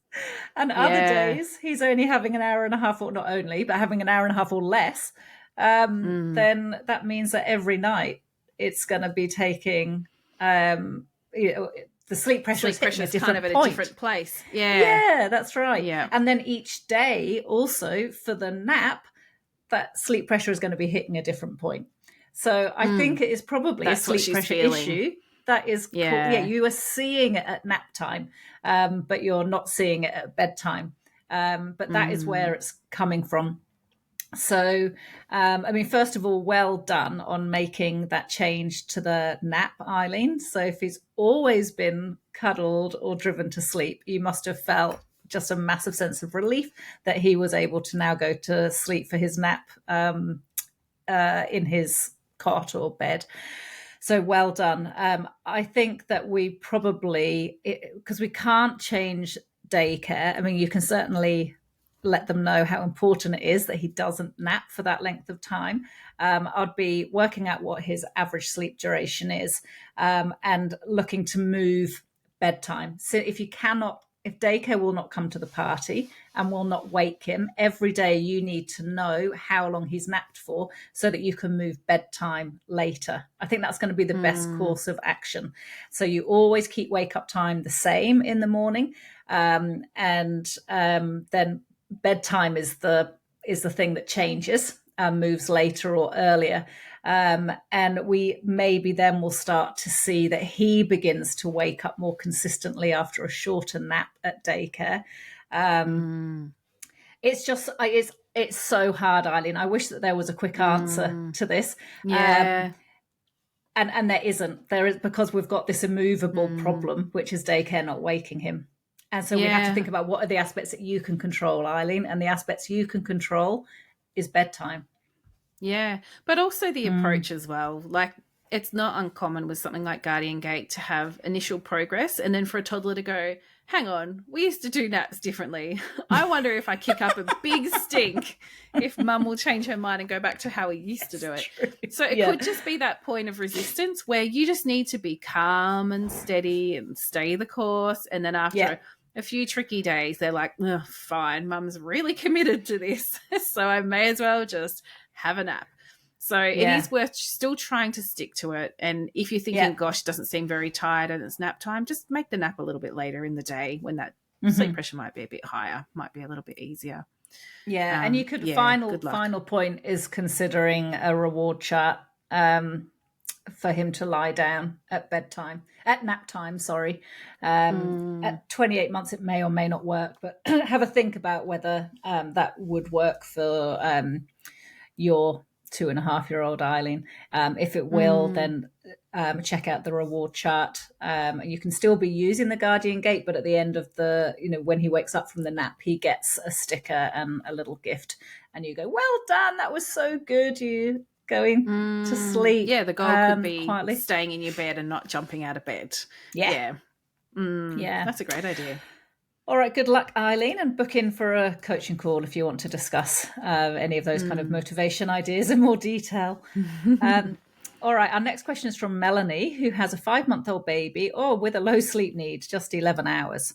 Speaker 2: and other
Speaker 1: Yeah.
Speaker 2: days he's only having an hour and a half, or not only, but having an hour and a half or less,
Speaker 1: Mm.
Speaker 2: then that means that every night it's going to be taking, um, you know, the sleep pressure is
Speaker 1: Sleep
Speaker 2: hitting a
Speaker 1: pressure's kind of
Speaker 2: different
Speaker 1: at a
Speaker 2: point.
Speaker 1: different place. Yeah.
Speaker 2: Yeah, that's right.
Speaker 1: Yeah.
Speaker 2: And then each day also for the nap, that sleep pressure is going to be hitting a different point. So I think
Speaker 1: Mm.
Speaker 2: it is probably a
Speaker 1: That's what
Speaker 2: sleep
Speaker 1: she's
Speaker 2: pressure
Speaker 1: feeling.
Speaker 2: issue that is yeah,
Speaker 1: Yeah.
Speaker 2: you are seeing it at nap time, but you're not seeing it at bedtime. But that is where
Speaker 1: Mm.
Speaker 2: it's coming from. So, I mean, first of all, well done on making that change to the nap, Eileen. So, if he's always been cuddled or driven to sleep, you must have felt just a massive sense of relief that he was able to now go to sleep for his nap in his cot or bed. So well done. I think that we probably, because we can't change daycare, I mean, you can certainly let them know how important it is that he doesn't nap for that length of time. I'd be working out what his average sleep duration is and looking to move bedtime. So if daycare will not come to the party and will not wake him, every day you need to know how long he's napped for so that you can move bedtime later. I think that's going to be the best
Speaker 1: Mm.
Speaker 2: course of action. So you always keep wake up time the same in the morning, and then bedtime is the thing that changes and moves later or earlier. And we maybe then will start to see that he begins to wake up more consistently after a shorter nap at daycare. Um,
Speaker 1: Mm.
Speaker 2: it's just it's so hard, Eileen. I wish that there was a quick answer
Speaker 1: Mm.
Speaker 2: to this. Um,
Speaker 1: Yeah.
Speaker 2: and there isn't. There is, because we've got this immovable
Speaker 1: Mm.
Speaker 2: problem, which is daycare not waking him. And so we have to think
Speaker 1: Yeah.
Speaker 2: about what are the aspects that you can control, Eileen, and the aspects you can control is bedtime.
Speaker 1: Yeah, but also the
Speaker 2: Mm.
Speaker 1: approach as well. Like, it's not uncommon with something like Guardian Gate to have initial progress and then for a toddler to go, hang on, we used to do naps differently. I wonder if I kick up a big stink if mum will change her mind and go back to how we used to
Speaker 2: It's
Speaker 1: do it.
Speaker 2: true.
Speaker 1: So it
Speaker 2: Yeah.
Speaker 1: could just be that point of resistance where you just need to be calm and steady and stay the course. And then
Speaker 2: Yeah.
Speaker 1: after a few tricky days, they're like, fine, mum's really committed to this. So I may as well just have a nap. So it
Speaker 2: Yeah.
Speaker 1: is worth still trying to stick to it. And if you're
Speaker 2: Yeah.
Speaker 1: thinking, gosh, it doesn't seem very tired and it's nap time, just make the nap a little bit later in the day when that sleep
Speaker 2: Mm-hmm.
Speaker 1: pressure might be a bit higher, might be a little bit easier.
Speaker 2: Yeah. And you could
Speaker 1: Yeah, good luck.
Speaker 2: final point is considering a reward chart for him to lie down at bedtime, at nap time, sorry.
Speaker 1: Mm,
Speaker 2: At 28 months, it may or may not work, but have a think about whether that would work for your 2.5 year old Eileen. If it will,
Speaker 1: mm,
Speaker 2: then check out the reward chart. You can still be using the Guardian Gate, but at the end of when he wakes up from the nap, he gets a sticker and a little gift. And you go, well done, that was so good. You going to sleep
Speaker 1: Yeah, the goal could be
Speaker 2: quietly.
Speaker 1: staying in your bed and not jumping out of bed.
Speaker 2: Yeah,
Speaker 1: Yeah.
Speaker 2: Yeah.
Speaker 1: That's a great idea.
Speaker 2: All right, good luck, Eileen, and book in for a coaching call if you want to discuss any of those kind of motivation ideas in more detail. All right, our next question is from Melanie, who has a 5-month-old baby, with a low sleep need, just 11 hours.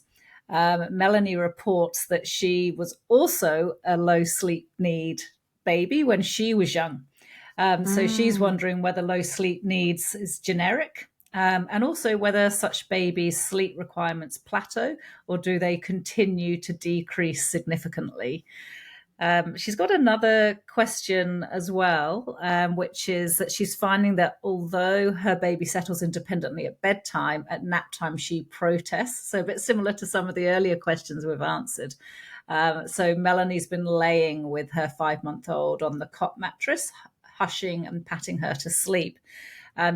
Speaker 2: Melanie reports that she was also a low sleep need baby when she was young. So she's wondering whether low sleep needs is generic, and also whether such babies' sleep requirements plateau or do they continue to decrease significantly. She's got another question as well, which is that she's finding that although her baby settles independently at bedtime, at nap time she protests. So a bit similar to some of the earlier questions we've answered. So Melanie's been laying with her 5-month-old on the cot mattress, hushing and patting her to sleep.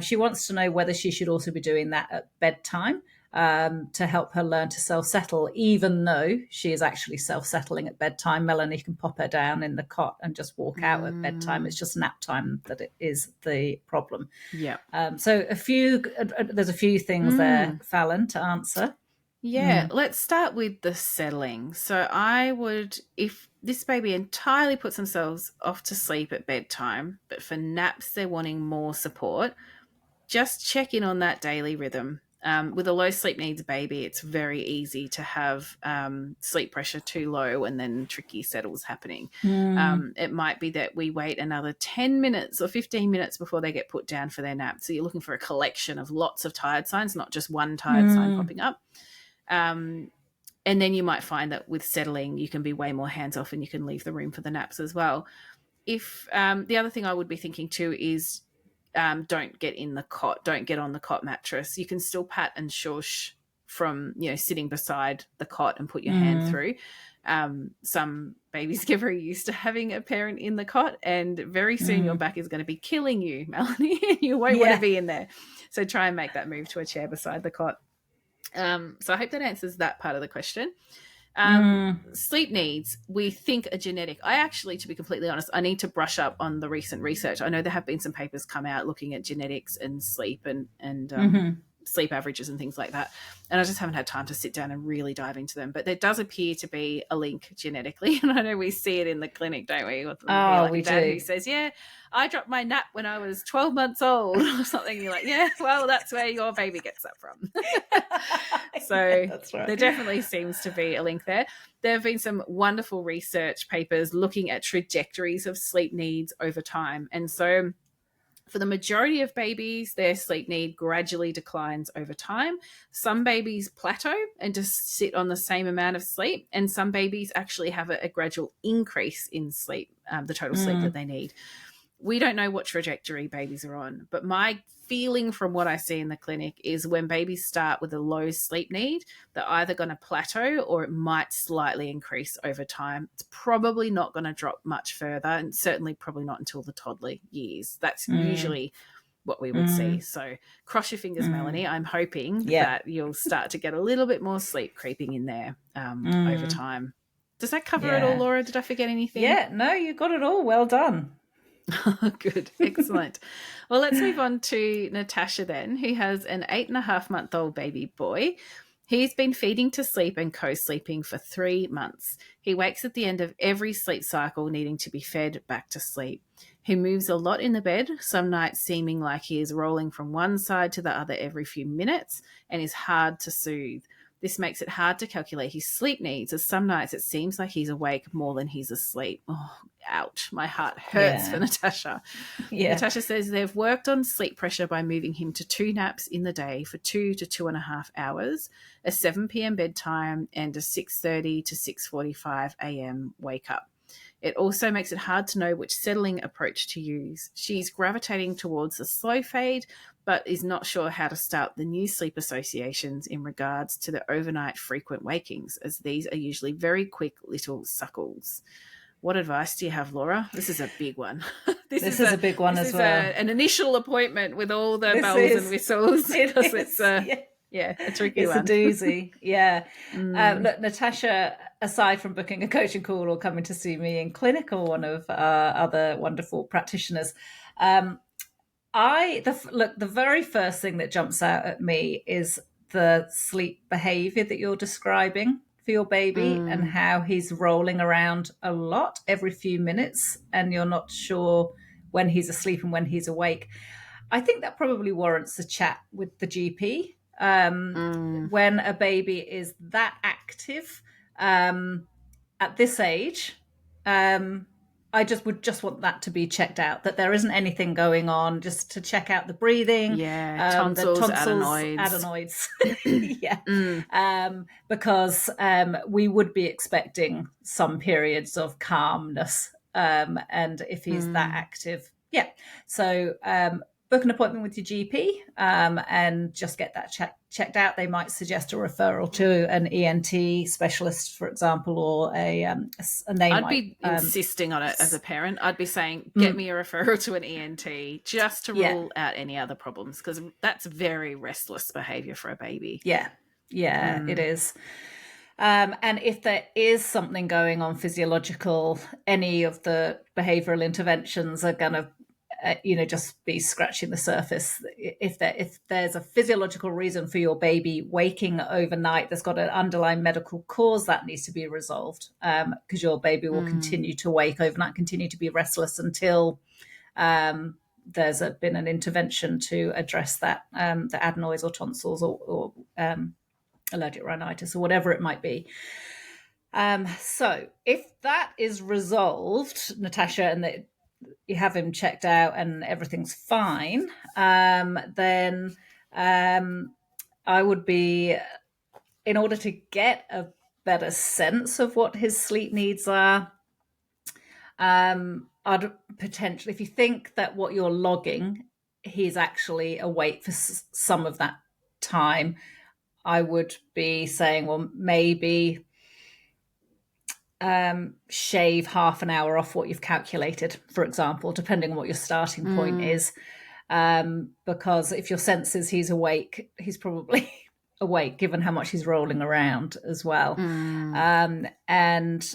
Speaker 2: She wants to know whether she should also be doing that at bedtime to help her learn to self-settle, even though she is actually self-settling at bedtime. Melanie can pop her down in the cot and just walk out at bedtime. It's just nap time that it is the problem.
Speaker 1: Yeah.
Speaker 2: So there's a few things there, Fallon, to answer.
Speaker 1: Yeah, let's start with the settling. So I would, if this baby entirely puts themselves off to sleep at bedtime, but for naps they're wanting more support, just check in on that daily rhythm. With a low sleep needs baby, it's very easy to have sleep pressure too low and then tricky settles happening. It might be that we wait another 10 minutes or 15 minutes before they get put down for their nap. So you're looking for a collection of lots of tired signs, not just one tired sign popping up. And then you might find that with settling, you can be way more hands off and you can leave the room for the naps as well. If the other thing I would be thinking too is don't get in the cot, don't get on the cot mattress. You can still pat and shush from sitting beside the cot and put your hand through. Some babies get very used to having a parent in the cot, and very soon your back is going to be killing you, Melanie, and you won't want to be in there. So try and make that move to a chair beside the cot. So I hope that answers that part of the question. Sleep needs, we think are genetic. I actually, to be completely honest, I need to brush up on the recent research. I know there have been some papers come out looking at genetics and sleep and sleep averages and things like that. And I just haven't had time to sit down and really dive into them. But there does appear to be a link genetically. And I know we see it in the clinic, don't we? With
Speaker 2: We
Speaker 1: dad
Speaker 2: do.
Speaker 1: who says, yeah, I dropped my nap when I was 12 months old or something. You're like, yeah, well, that's where your baby gets that from. So
Speaker 2: that's right.
Speaker 1: There definitely seems to be a link there. There have been some wonderful research papers looking at trajectories of sleep needs over time. And so for the majority of babies, their sleep need gradually declines over time. Some babies plateau and just sit on the same amount of sleep, and some babies actually have a gradual increase in sleep, the total sleep that they need. We don't know what trajectory babies are on, but my feeling from what I see in the clinic is when babies start with a low sleep need, they're either going to plateau or it might slightly increase over time. It's probably not going to drop much further, and certainly probably not until the toddler years. That's usually what we would see. So cross your fingers, Melanie. I'm hoping that you'll start to get a little bit more sleep creeping in there over time. Does that cover it all, Laura? Did I forget anything?
Speaker 2: Yeah, no, you got it all. Well done.
Speaker 1: Good. Excellent. Well, let's move on to Natasha then, who has an 8.5-month-old baby boy. He's been feeding to sleep and co-sleeping for 3 months. He wakes at the end of every sleep cycle needing to be fed back to sleep. He moves a lot in the bed, some nights seeming like he is rolling from one side to the other every few minutes, and is hard to soothe. This makes it hard to calculate his sleep needs, as some nights it seems like he's awake more than he's asleep. Oh, ouch. My heart hurts for Natasha. Natasha says they've worked on sleep pressure by moving him to 2 naps in the day for 2 to 2.5 hours, a 7 p.m. bedtime, and a 6:30 to 6:45 a.m. wake up. It also makes it hard to know which settling approach to use. She's gravitating towards the slow fade, but is not sure how to start the new sleep associations in regards to the overnight frequent wakings, as these are usually very quick little suckles. What advice do you have, Laura? This is a big one.
Speaker 2: This is a big one as well.
Speaker 1: An initial appointment with all the bells and whistles. It's a tricky one.
Speaker 2: It's a doozy. Look, Natasha, aside from booking a coaching call or coming to see me in clinic or one of other wonderful practitioners, the very first thing that jumps out at me is the sleep behavior that you're describing for your baby and
Speaker 1: Mm,
Speaker 2: how he's rolling around a lot every few minutes and you're not sure when he's asleep and when he's awake. I think that probably warrants a chat with the GP.
Speaker 1: mm,
Speaker 2: When a baby is that active at this age, um, I just want that to be checked out, that there isn't anything going on, just to check out the breathing,
Speaker 1: yeah,
Speaker 2: the
Speaker 1: tonsils,
Speaker 2: tonsils,
Speaker 1: adenoids.
Speaker 2: adenoids. Yeah.
Speaker 1: Mm,
Speaker 2: Because we would be expecting some periods of calmness. And if he's that
Speaker 1: mm.
Speaker 2: active, yeah. So book an appointment with your GP and just get that checked out. They might suggest a referral to an ENT specialist, for example, or and they
Speaker 1: I'd
Speaker 2: might.
Speaker 1: be insisting on it as a parent. I'd be saying, get
Speaker 2: Mm,
Speaker 1: me a referral to an ENT just to
Speaker 2: yeah,
Speaker 1: rule out any other problems, because that's very restless behavior for a baby.
Speaker 2: yeah, yeah, it
Speaker 1: Mm,
Speaker 2: is. And if there is something going on physiological, any of the behavioral interventions are going to, just be scratching the surface. If there's a physiological reason for your baby waking overnight, there's got an underlying medical cause that needs to be resolved, because your baby will
Speaker 1: mm.
Speaker 2: continue to wake overnight, continue to be restless until there's been an intervention to address that, the adenoids or tonsils or allergic rhinitis or whatever it might be. So if that is resolved, Natasha, and that you have him checked out and everything's fine, then I would be, in order to get a better sense of what his sleep needs are, I'd potentially, if you think that what you're logging, he's actually awake for some of that time, I would be saying, well, maybe shave half an hour off what you've calculated, for example, depending on what your starting point
Speaker 1: Mm,
Speaker 2: is. Because if your sense is he's awake, he's probably awake, given how much he's rolling around as well.
Speaker 1: mm,
Speaker 2: And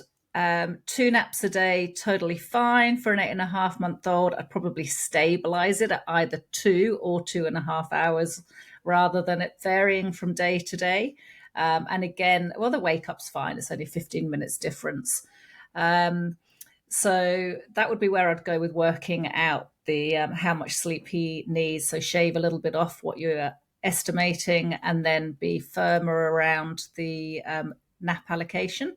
Speaker 2: 2 naps a day, totally fine for an 8.5-month-old. I'd probably stabilize it at either 2 or 2.5 hours rather than it varying from day to day. And again, well, the wake up's fine. It's only 15 minutes difference. So that would be where I'd go with working out the how much sleep he needs. So shave a little bit off what you're estimating, and then be firmer around the nap allocation.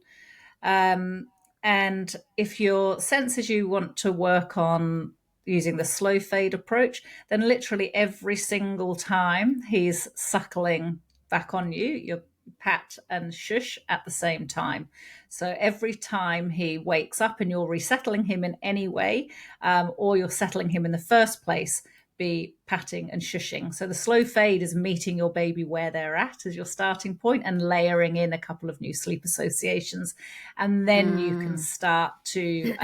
Speaker 2: Um, and if your senses you want to work on using the slow fade approach, then literally every single time he's suckling back on you, you pat and shush at the same time. So every time he wakes up and you're resettling him in any way, or you're settling him in the first place, be patting and shushing. So the slow fade is meeting your baby where they're at as your starting point and layering in a couple of new sleep associations. And then you can
Speaker 1: mm.
Speaker 2: start to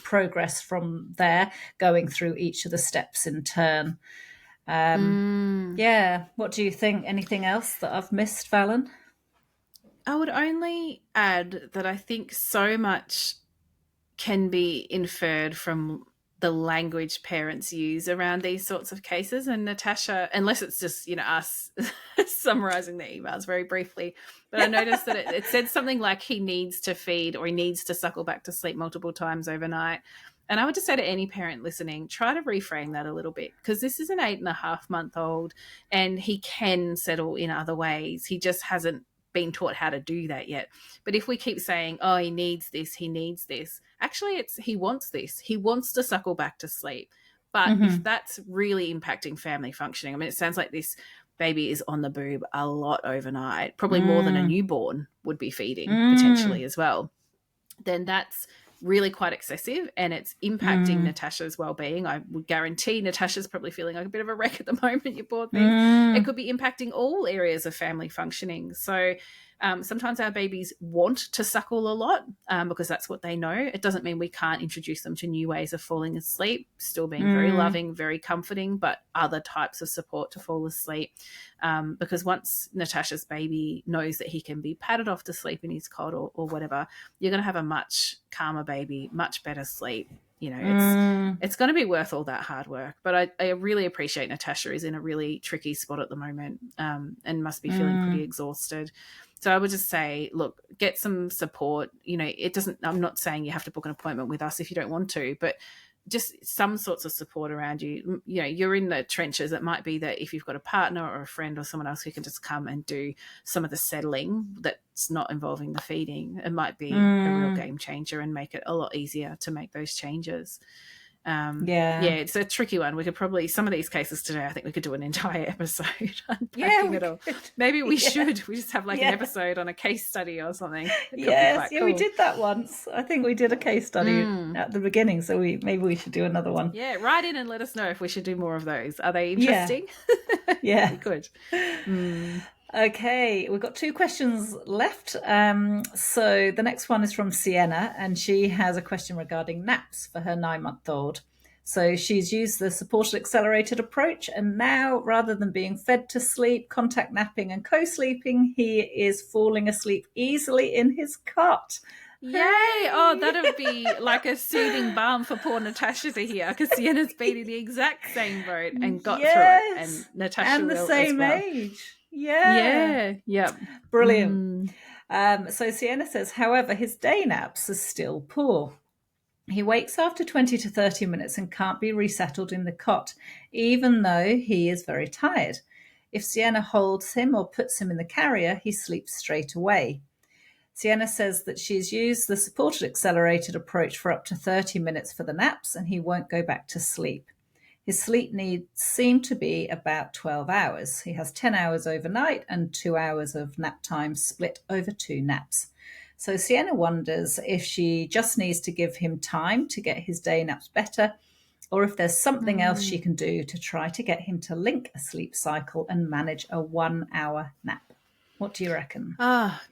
Speaker 2: progress from there, going through each of the steps in turn.
Speaker 1: Mm.
Speaker 2: Yeah. What do you think? Anything else that I've missed, Fallon?
Speaker 1: I would only add that I think so much can be inferred from the language parents use around these sorts of cases. And Natasha, unless it's just, us summarizing the emails very briefly, but I noticed that it said something like he needs to feed or he needs to suckle back to sleep multiple times overnight. And I would just say to any parent listening, try to reframe that a little bit, because this is an 8.5 month old and he can settle in other ways. He just hasn't been taught how to do that yet. But if we keep saying, oh, he needs this, actually it's he wants this. He wants to suckle back to sleep. But if
Speaker 2: Mm-hmm.
Speaker 1: that's really impacting family functioning, I mean, it sounds like this baby is on the boob a lot overnight, probably more than a
Speaker 2: Mm.
Speaker 1: newborn would be feeding potentially
Speaker 2: Mm.
Speaker 1: as well, then that's really quite excessive and it's impacting
Speaker 2: Mm.
Speaker 1: Natasha's well-being. I would guarantee Natasha's probably feeling like a bit of a wreck at the moment, you poor thing. It
Speaker 2: Mm.
Speaker 1: could be impacting all areas of family functioning. So Sometimes our babies want to suckle a lot because that's what they know. It doesn't mean we can't introduce them to new ways of falling asleep, still being very loving, very comforting, but other types of support to fall asleep. Because once Natasha's baby knows that he can be patted off to sleep in his cot or whatever, you're going to have a much calmer baby, much better sleep. You know, it's going to be worth all that hard work. But I really appreciate Natasha is in a really tricky spot at the moment and must be feeling pretty exhausted. So I would just say, look, get some support. You know, I'm not saying you have to book an appointment with us if you don't want to, but just some sorts of support around you. You know, you're in the trenches. It might be that if you've got a partner or a friend or someone else who can just come and do some of the settling that's not involving the feeding, it might be a real game changer and make it a lot easier to make those changes. It's a tricky one. We could probably, some of these cases today, I think we could do an entire episode unpacking it all. Maybe we should. We just have like an episode on a case study or something.
Speaker 2: Yes, cool. We did that once. I think we did a case study at the beginning, so maybe we should do another one.
Speaker 1: Yeah, write in and let us know if we should do more of those. Are they interesting?
Speaker 2: Yeah.
Speaker 1: We could.
Speaker 2: Okay, we've got 2 questions left. So the next one is from Sienna, and she has a question regarding naps for her 9-month-old. So she's used the supported accelerated approach, and now rather than being fed to sleep, contact napping and co-sleeping, he is falling asleep easily in his cot.
Speaker 1: Yay! Oh, that would be like a soothing balm for poor Natasha to hear, because Sienna's been in the exact same boat and got through it, and Natasha
Speaker 2: and the same age. Yeah. Brilliant. So Sienna says, however, his day naps are still poor. He wakes after 20 to 30 minutes and can't be resettled in the cot, even though he is very tired. If Sienna holds him or puts him in the carrier, he sleeps straight away. Sienna says that she's used the supported accelerated approach for up to 30 minutes for the naps, and he won't go back to sleep. His sleep needs seem to be about 12 hours. He has 10 hours overnight and 2 hours of nap time split over 2 naps. So Sienna wonders if she just needs to give him time to get his day naps better, or if there's something else she can do to try to get him to link a sleep cycle and manage a 1-hour nap. What do you reckon?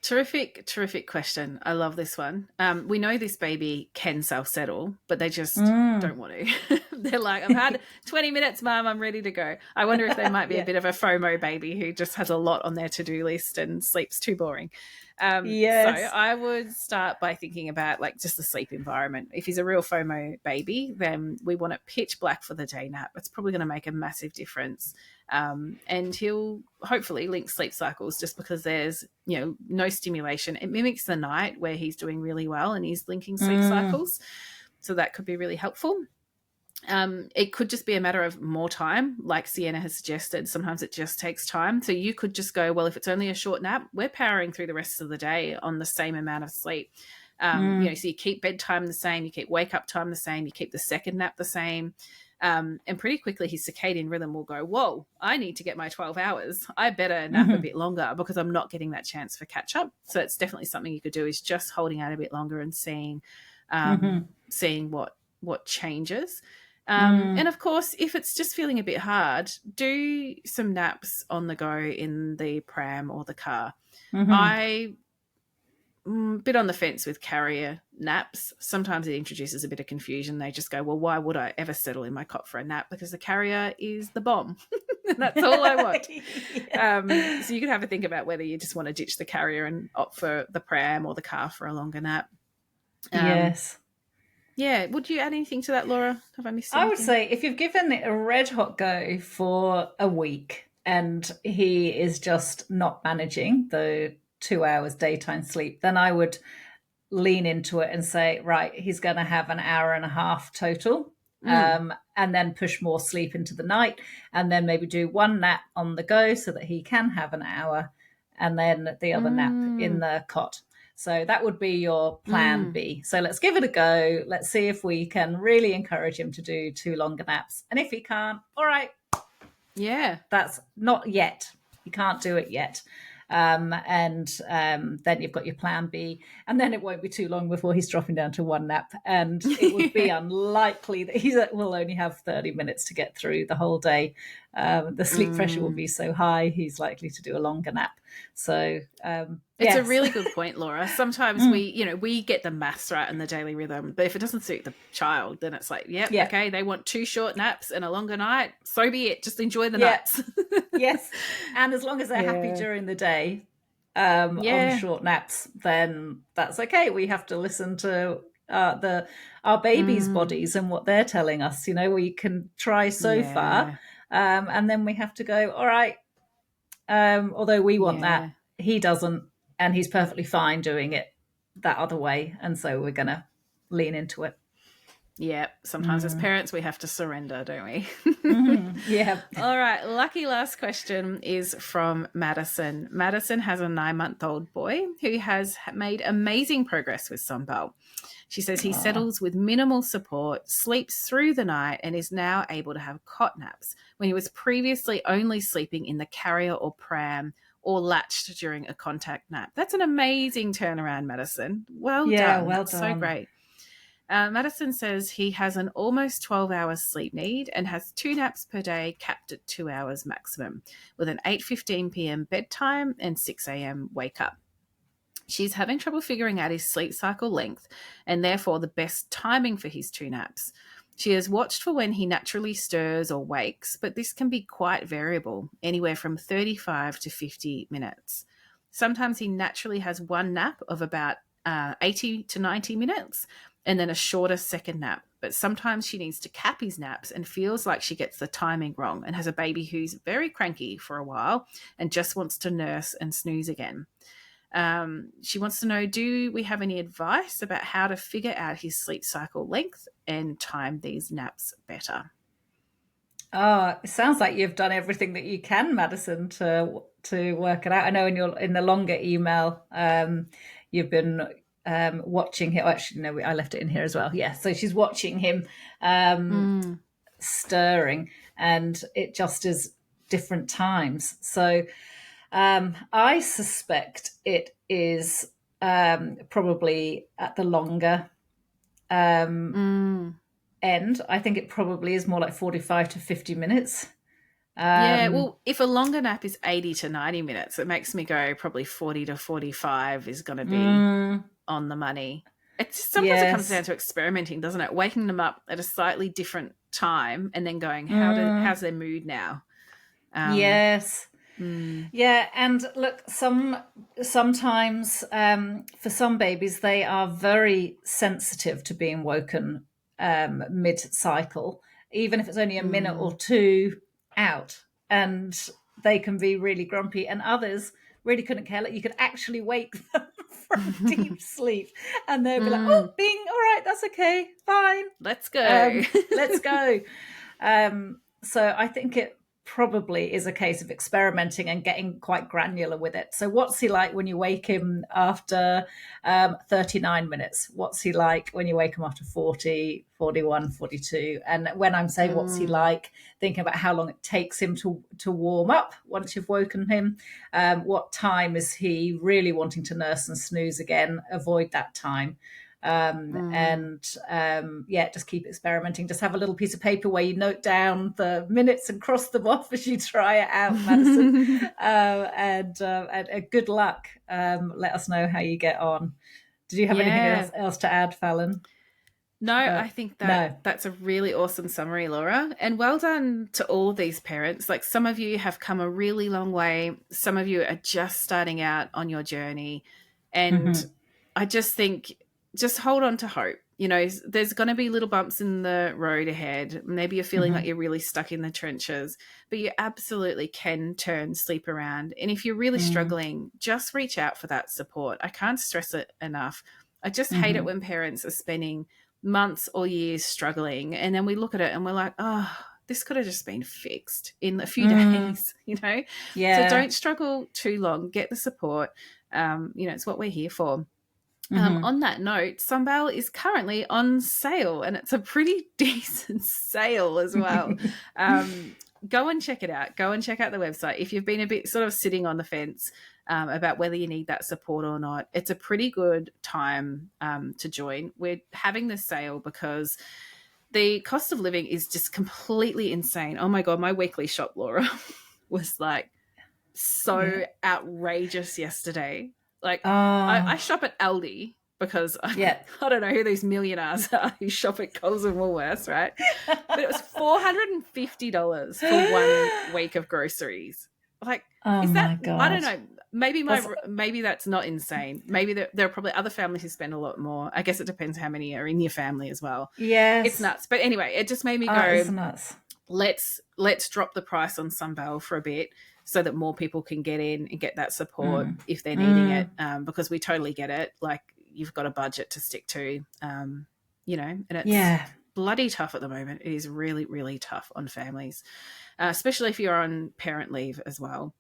Speaker 1: Terrific question. I love this one. We know this baby can self-settle, but they just don't want to. They're like, I've had 20 minutes, Mum, I'm ready to go. I wonder if they might be a bit of a FOMO baby who just has a lot on their to-do list and sleep's too boring. So I would start by thinking about like just the sleep environment. If he's a real FOMO baby, then we want it pitch black for the day nap. It's probably going to make a massive difference. And he'll hopefully link sleep cycles just because there's, no stimulation. It mimics the night where he's doing really well and he's linking sleep cycles. So that could be really helpful. It could just be a matter of more time, like Sienna has suggested. Sometimes it just takes time. So you could just go, well, if it's only a short nap, we're powering through the rest of the day on the same amount of sleep. So you keep bedtime the same, you keep wake up time the same, you keep the second nap the same. And pretty quickly his circadian rhythm will go, whoa, I need to get my 12 hours. I better nap a bit longer because I'm not getting that chance for catch up. So it's definitely something you could do, is just holding out a bit longer and seeing what changes. And of course, if it's just feeling a bit hard, do some naps on the go in the pram or the car. I bit on the fence with carrier naps. Sometimes it introduces a bit of confusion. They just go, well, why would I ever settle in my cot for a nap? Because the carrier is the bomb. That's all I want. So you can have a think about whether you just want to ditch the carrier and opt for the pram or the car for a longer nap.
Speaker 2: Yes.
Speaker 1: Yeah. Would you add anything to that, Laura? Have I missed anything?
Speaker 2: I would say if you've given it a red hot go for a week and he is just not managing the 2 hours daytime sleep, then I would lean into it and say, right, he's going to have an hour and a half total, and then push more sleep into the night, and then maybe do one nap on the go so that he can have an hour, and then the other nap in the cot. So that would be your plan B. So let's give it a go. Let's see if we can really encourage him to do 2 longer naps. And if he can't, all right.
Speaker 1: Yeah.
Speaker 2: That's not yet. He can't do it yet. Then you've got your plan B, and then it won't be too long before he's dropping down to 1 nap, and it would be unlikely that he will only have 30 minutes to get through the whole day. The sleep pressure will be so high, he's likely to do a longer nap. So
Speaker 1: It's a
Speaker 2: Yes.
Speaker 1: really good point, Laura. Sometimes we get the maths right and the daily rhythm, but if it doesn't suit the child, then it's like, yep,
Speaker 2: Yeah.
Speaker 1: okay, they want 2 short naps and a longer night. So be it. Just enjoy the
Speaker 2: Yeah.
Speaker 1: naps.
Speaker 2: Yes. And as long as they're happy
Speaker 1: Yeah.
Speaker 2: during the day, on
Speaker 1: Yeah.
Speaker 2: short naps, then that's okay. We have to listen to our babies'
Speaker 1: Mm.
Speaker 2: bodies and what they're telling us. We can try so far,
Speaker 1: Yeah.
Speaker 2: and then we have to go. All right. Although we want that,
Speaker 1: Yeah.
Speaker 2: he doesn't, and he's perfectly fine doing it that other way, and so we're gonna lean into it.
Speaker 1: Yeah. Sometimes as parents, we have to surrender, don't we?
Speaker 2: Yeah.
Speaker 1: All right. Lucky last question is from Madison. Madison has a 9-month-old boy who has made amazing progress with Sunbelt. She says he
Speaker 2: Aw.
Speaker 1: settles with minimal support, sleeps through the night, and is now able to have cot naps when he was previously only sleeping in the carrier or pram or latched during a contact nap. That's an amazing turnaround, Madison. Well
Speaker 2: Yeah,
Speaker 1: done.
Speaker 2: well
Speaker 1: That's so
Speaker 2: done.
Speaker 1: great. Madison says he has an almost 12 hours sleep need and has 2 naps per day capped at 2 hours maximum, with an 8:15 p.m. bedtime and 6 a.m. wake up. She's having trouble figuring out his sleep cycle length and therefore the best timing for his 2 naps. She has watched for when he naturally stirs or wakes, but this can be quite variable, anywhere from 35 to 50 minutes. Sometimes he naturally has one nap of about 80 to 90 minutes and then a shorter second nap. But sometimes she needs to cap his naps and feels like she gets the timing wrong and has a baby who's very cranky for a while and just wants to nurse and snooze again. She wants to know, do we have any advice about how to figure out his sleep cycle length and time these naps better?
Speaker 2: Oh, it sounds like you've done everything that you can, Madison, to work it out. I know in the longer email, you've been watching him. Oh, actually, no, I left it in here as well. Yeah, so she's watching him
Speaker 1: Mm.
Speaker 2: stirring, and it just is different times. So I suspect it is probably at the longer
Speaker 1: Mm.
Speaker 2: end. I think it probably is more like 45 to 50 minutes.
Speaker 1: Yeah, well, if a longer nap is 80 to 90 minutes, it makes me go probably 40 to 45 is going to be on the money. Sometimes it comes
Speaker 2: Yes.
Speaker 1: down to experimenting, doesn't it? Waking them up at a slightly different time and then going, how's their mood now?
Speaker 2: Yes.
Speaker 1: Mm.
Speaker 2: Yeah, and look, sometimes for some babies they are very sensitive to being woken mid-cycle, even if it's only a minute or
Speaker 1: Mm.
Speaker 2: two out, and they can be really grumpy. And others really couldn't care. Like you could actually wake them from deep sleep, and they'd be like, "Oh,
Speaker 1: Mm.
Speaker 2: Bing, all right, that's okay, fine,
Speaker 1: Let's go.
Speaker 2: let's go." So I think it probably is a case of experimenting and getting quite granular with it. So what's he like when you wake him after 39 minutes? What's he like when you wake him after 40, 41, 42? And when I'm saying what's he
Speaker 1: Mm.
Speaker 2: like, thinking about how long it takes him to warm up once you've woken him. What time is he really wanting to nurse and snooze again? Avoid that time.
Speaker 1: Mm.
Speaker 2: And yeah, just keep experimenting. Just have a little piece of paper where you note down the minutes and cross them off as you try it out, Madison. And good luck. Let us know how you get on. Did you have anything
Speaker 1: Yeah.
Speaker 2: else to add, Fallon?
Speaker 1: No, I think
Speaker 2: No.
Speaker 1: that's a really awesome summary, Laura. And well done to all of these parents. Like some of you have come a really long way. Some of you are just starting out on your journey. And
Speaker 2: Mm-hmm.
Speaker 1: I just think just hold on to hope. There's going to be little bumps in the road ahead. Maybe you're feeling like
Speaker 2: Mm-hmm.
Speaker 1: you're really stuck in the trenches, but you absolutely can turn sleep around. And if you're really struggling, just reach out for that support. I can't stress it enough. I just hate it
Speaker 2: Mm-hmm.
Speaker 1: when parents are spending months or years struggling, and then we look at it and we're like, oh, this could have just been fixed in a few
Speaker 2: Mm.
Speaker 1: days. So
Speaker 2: Yeah.
Speaker 1: don't struggle too long. Get the support. It's what we're here for.
Speaker 2: Mm-hmm.
Speaker 1: On that note, Sunbale is currently on sale, and it's a pretty decent sale as well. Go and check it out. Go and check out the website. If you've been a bit sort of sitting on the fence about whether you need that support or not, it's a pretty good time to join. We're having this sale because the cost of living is just completely insane. Oh my God, my weekly shop, Laura, was like so
Speaker 2: Yeah.
Speaker 1: outrageous yesterday. Like, I
Speaker 2: Oh,
Speaker 1: shop at Aldi because
Speaker 2: yeah.
Speaker 1: I don't know who these millionaires are who shop at Coles and Woolworths, right? But it was $450 for 1 week of groceries. Like,
Speaker 2: Oh
Speaker 1: is that,
Speaker 2: my
Speaker 1: I don't
Speaker 2: God.
Speaker 1: know.
Speaker 2: That's
Speaker 1: Maybe that's not insane. Maybe there are probably other families who spend a lot more. I guess it depends how many are in your family as well. It's
Speaker 2: yes.
Speaker 1: nuts. But anyway, it just made me
Speaker 2: It's
Speaker 1: go,
Speaker 2: nuts.
Speaker 1: let's drop the price on Sunbelt for a bit so that more people can get in and get that support
Speaker 2: Mm.
Speaker 1: if they're needing it,
Speaker 2: Mm.
Speaker 1: because we totally get it. Like, you've got a budget to stick to, and it's
Speaker 2: Yeah.
Speaker 1: bloody tough at the moment. It is really, really tough on families, especially if you're on parent leave as well.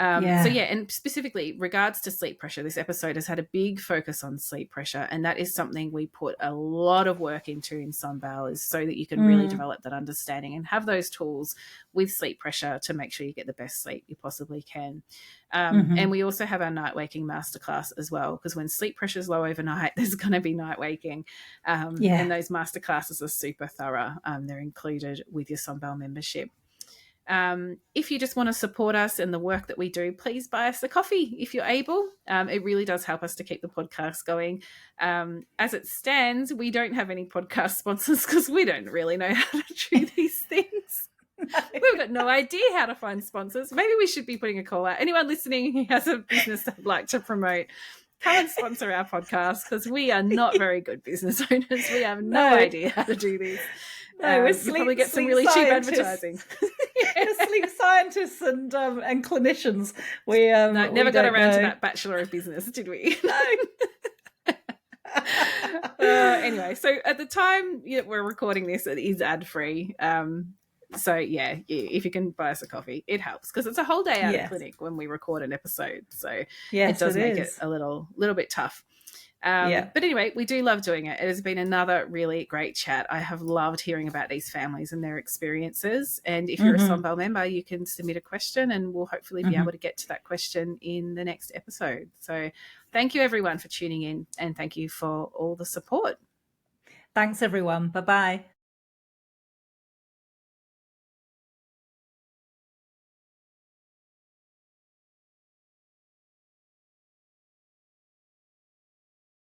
Speaker 1: So
Speaker 2: Yeah.
Speaker 1: yeah, and specifically regards to sleep pressure, this episode has had a big focus on sleep pressure, and that is something we put a lot of work into in Sunbale, is so that you can really
Speaker 2: Mm.
Speaker 1: develop that understanding and have those tools with sleep pressure to make sure you get the best sleep you possibly can. And
Speaker 2: Mm-hmm.
Speaker 1: we also have our night waking masterclass as well, because when sleep pressure is low overnight, there's going to be night waking, and
Speaker 2: Yeah.
Speaker 1: those masterclasses are super thorough. They're included with your Sunbale membership. If you just want to support us and the work that we do, please buy us a coffee if you're able. It really does help us to keep the podcast going. As it stands, we don't have any podcast sponsors because we don't really know how to do these things. We've got no idea how to find sponsors. Maybe we should be putting a call out. Anyone listening who has a business they'd like to promote, come and sponsor our podcast, because we are not very good business owners. We have no
Speaker 2: No.
Speaker 1: idea how to do this.
Speaker 2: No, we're
Speaker 1: You probably get some
Speaker 2: sleep
Speaker 1: really cheap
Speaker 2: scientists.
Speaker 1: advertising.
Speaker 2: We're sleep scientists and clinicians. We
Speaker 1: No,
Speaker 2: we
Speaker 1: never got
Speaker 2: don't
Speaker 1: around to
Speaker 2: know.
Speaker 1: that Bachelor of Business, did we?
Speaker 2: No.
Speaker 1: Anyway, so at the time we're recording this, it is ad free. So yeah, if you can buy us a coffee, it helps, because it's a whole day out of
Speaker 2: Yes.
Speaker 1: clinic when we record an episode. So it
Speaker 2: Yes,
Speaker 1: does
Speaker 2: it
Speaker 1: make it
Speaker 2: is.
Speaker 1: a little bit tough.
Speaker 2: Yeah.
Speaker 1: But anyway, we do love doing it. It has been another really great chat. I have loved hearing about these families and their experiences. And if you're a
Speaker 2: Mm-hmm.
Speaker 1: Sunbelt member, you can submit a question and we'll hopefully be
Speaker 2: Mm-hmm.
Speaker 1: able to get to that question in the next episode. So thank you everyone for tuning in, and thank you for all the support.
Speaker 2: Thanks, everyone. Bye-bye.